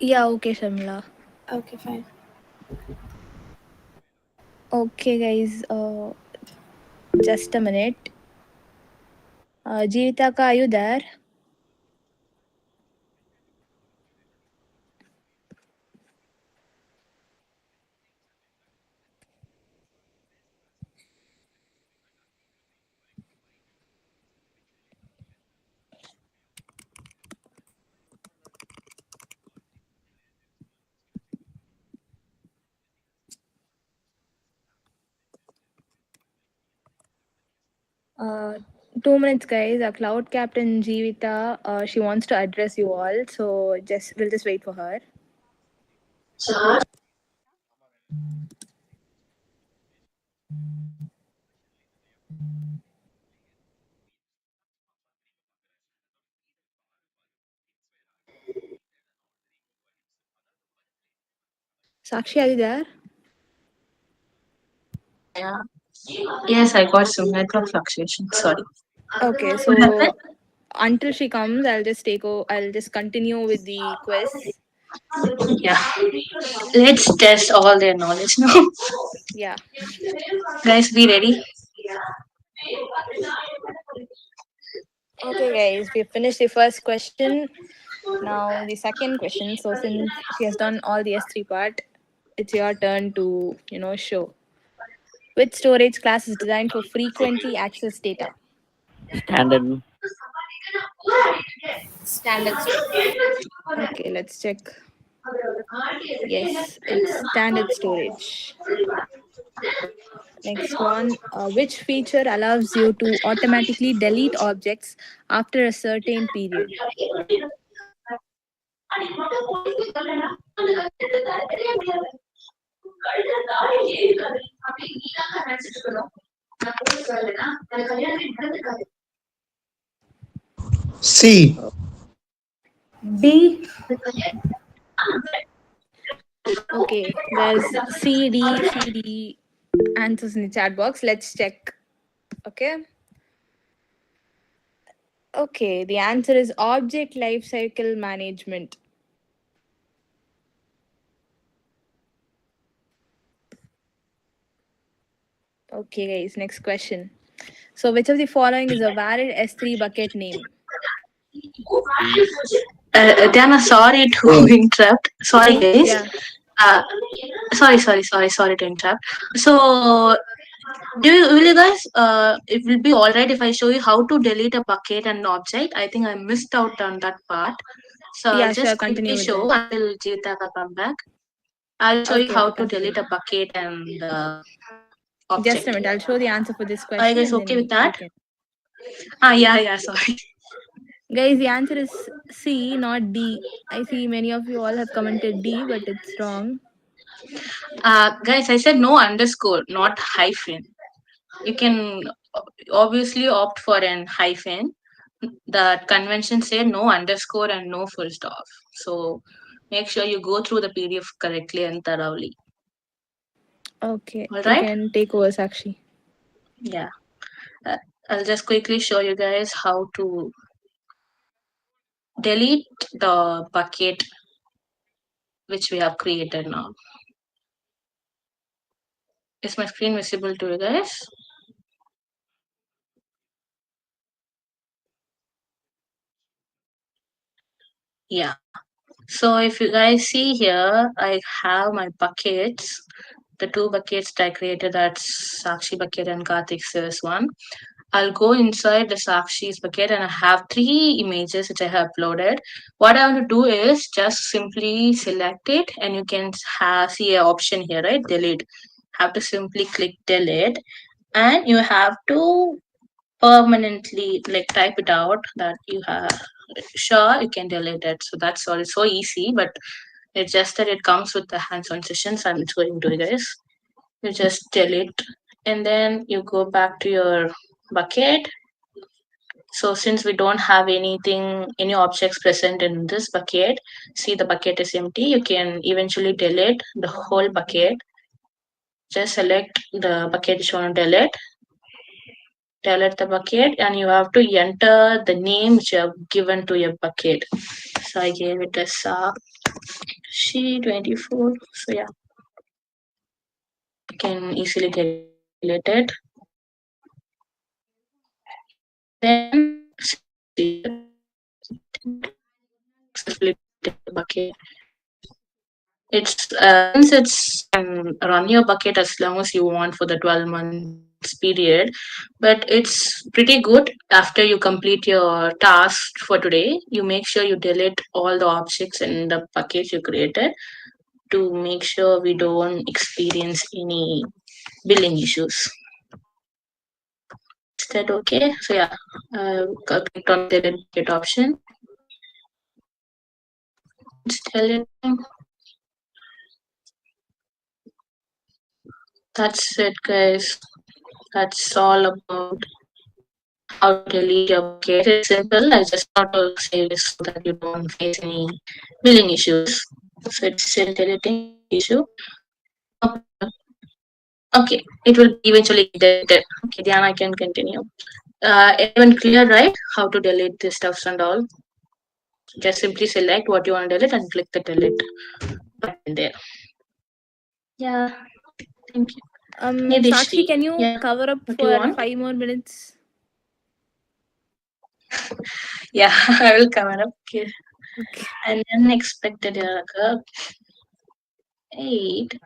Yeah, okay, Shamla. Okay, fine. Okay, guys, just a minute. Jeevitaka, are you there? Uh, 2 minutes, guys. Our cloud captain Jeevita, she wants to address you all, so we'll just wait for her. Sakshi, are you there? Yeah. Yes, I got some network fluctuation. Sorry. Okay, so until she comes, I'll just continue with the quiz. Yeah. Let's test all their knowledge now. Yeah. Guys, be ready. Okay, guys, we finished the first question. Now the second question. So since she has done all the S3 part, it's your turn to, show. Which storage class is designed for frequently accessed data? Standard. Standard storage. Okay, let's check. Yes, it's standard storage. Next one, which feature allows you to automatically delete objects after a certain period? C. D. Okay, there's C, D answers in the chat box. Let's check. Okay. Okay, the answer is object lifecycle management. Okay, guys, next question. So, which of the following is a valid S3 bucket name? Diana, sorry to interrupt. Sorry, guys. Yeah. Sorry to interrupt. So, will you guys? It will be all right if I show you how to delete a bucket and object. I think I missed out on that part. So Yeah, I'll sure. just quickly Continue with show that. until Jeetaka come back. I'll show you Okay, how okay, to delete continue. a bucket and Just object. a minute. I'll show the answer for this Are you question guys and okay then with you that? can. Yeah, sorry. Guys, the answer is C, not D. I see many of you all have commented D, but it's wrong. Guys, I said no underscore, not hyphen. You can obviously opt for an hyphen. The convention said no underscore and no full stop. So make sure you go through the PDF correctly and thoroughly. Okay, All you right? can take over, Sakshi. Yeah. I'll just quickly show you guys how to delete the bucket which we have created now. Is my screen visible to you guys? Yeah. So if you guys see here, I have my buckets, the two buckets that I created, that's Sakshi bucket and Karthik's one. I'll go inside the Sakshi's bucket and I have three images which I have uploaded. What I want to do is just simply select it and you can see an option here, right? Delete. Have to simply click delete and you have to permanently like type it out that you have sure you can delete it. So that's all. It's so easy, but it's just that it comes with the hands-on sessions I'm going to you guys. You just delete and then you go back to your bucket. So since we don't have any objects present in this bucket, see the bucket is empty, you can eventually delete the whole bucket. Just select the bucket you want to delete the bucket and you have to enter the name which you have given to your bucket. So I gave it as she24. So yeah, you can easily delete it. Then see successfully deleted the bucket. It's since it's run your bucket as long as you want for the 12 months period, but it's pretty good after you complete your task for today. You make sure you delete all the objects in the bucket you created to make sure we don't experience any billing issues. Is that okay? So yeah, click on the delete bucket option. It's deleting. That's it, guys. That's all about how to delete your bucket. It's simple. I just thought to say this so that you don't face any billing issues. So it's still deleting, no issue. Okay, it will eventually get deleted. Okay, Diana, I can continue. Everyone clear, right? How to delete this stuffs and all. Just simply select what you want to delete and click the delete button there. Yeah, thank you. Sakshi, can you cover up what do you for want? 5 more minutes? Yeah, I will cover up. Okay. And unexpected error. 8.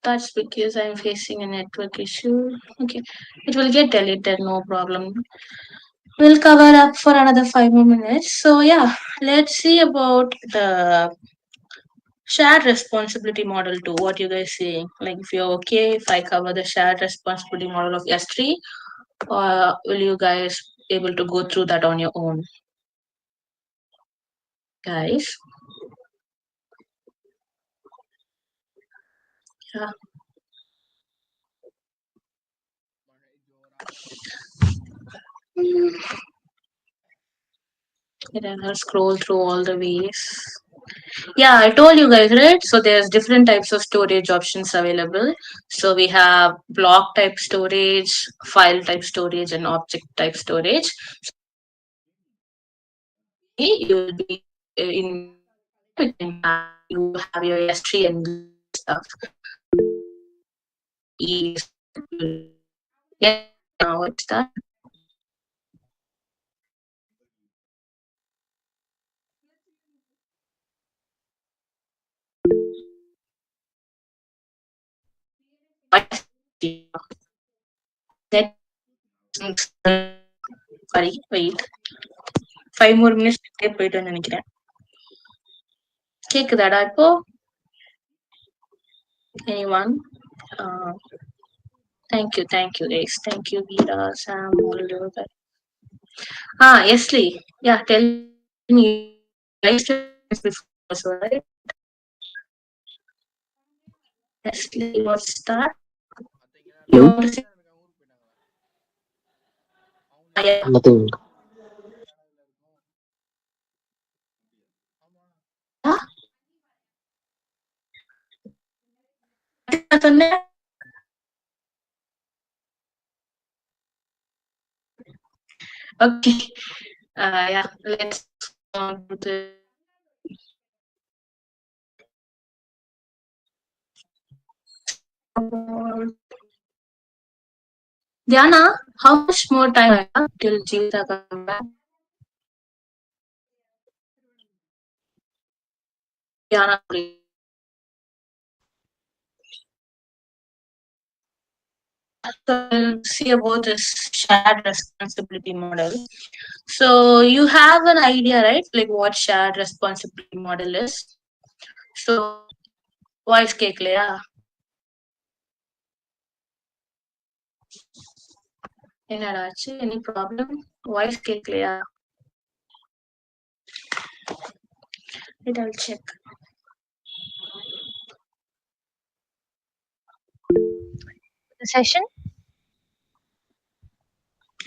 That's because I'm facing a network issue. Okay, it will get deleted, no problem. We'll cover up for another 5 more minutes. So yeah, let's see about the shared responsibility model too. What you guys saying? Like if you're okay if I cover the shared responsibility model of S3, or will you guys able to go through that on your own? Guys. Yeah. Then I'll scroll through all the ways. Yeah, I told you guys, right? So there's different types of storage options available. So we have block type storage, file type storage, and object type storage. You will be in you have your S3 and stuff. Yeah, now it's that. Sorry, wait. 5 more minutes போயிட்டோம்னு நினைக்கிறேன். கேக்குதாடா இப்போ? Anyone? Thank you guys. Thank you, Veera, Sam, Oliver. Yesli. Yeah, tell me. Before also, right? Yesli, what's that? You want to say? Yeah. Nothing. Okay. Yeah, let's go on to the Diana, how much more time I have till Jeeta comes back? Diana, please. So we'll see about this shared responsibility model. So you have an idea, right? Like what shared responsibility model is. So voice கேக்கலையா? என்னடா ஆச்சு? Any problem? Voice கேக்கலையா? Wait, I'll check. The session?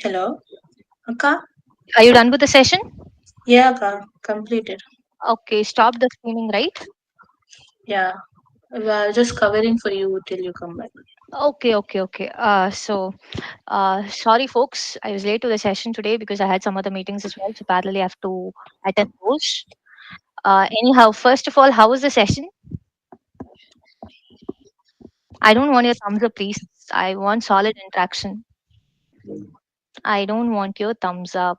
Hello? Akka? Are you done with the session? Yeah, Akka. Completed. Okay, stop the streaming, right? Yeah. Well, just covering for you till you come back. Okay. Sorry, folks. I was late to the session today because I had some other meetings as well. So parallelly, I have to attend those. Anyhow, first of all, how was the session? I don't want your thumbs up, please. I want solid interaction. I don't want your thumbs up.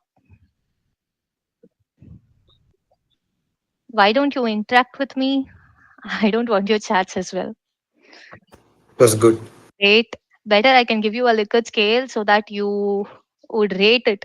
Why don't you interact with me? I don't want your chats as well. It was good. Great. Better I can give you a Likert scale so that you would rate it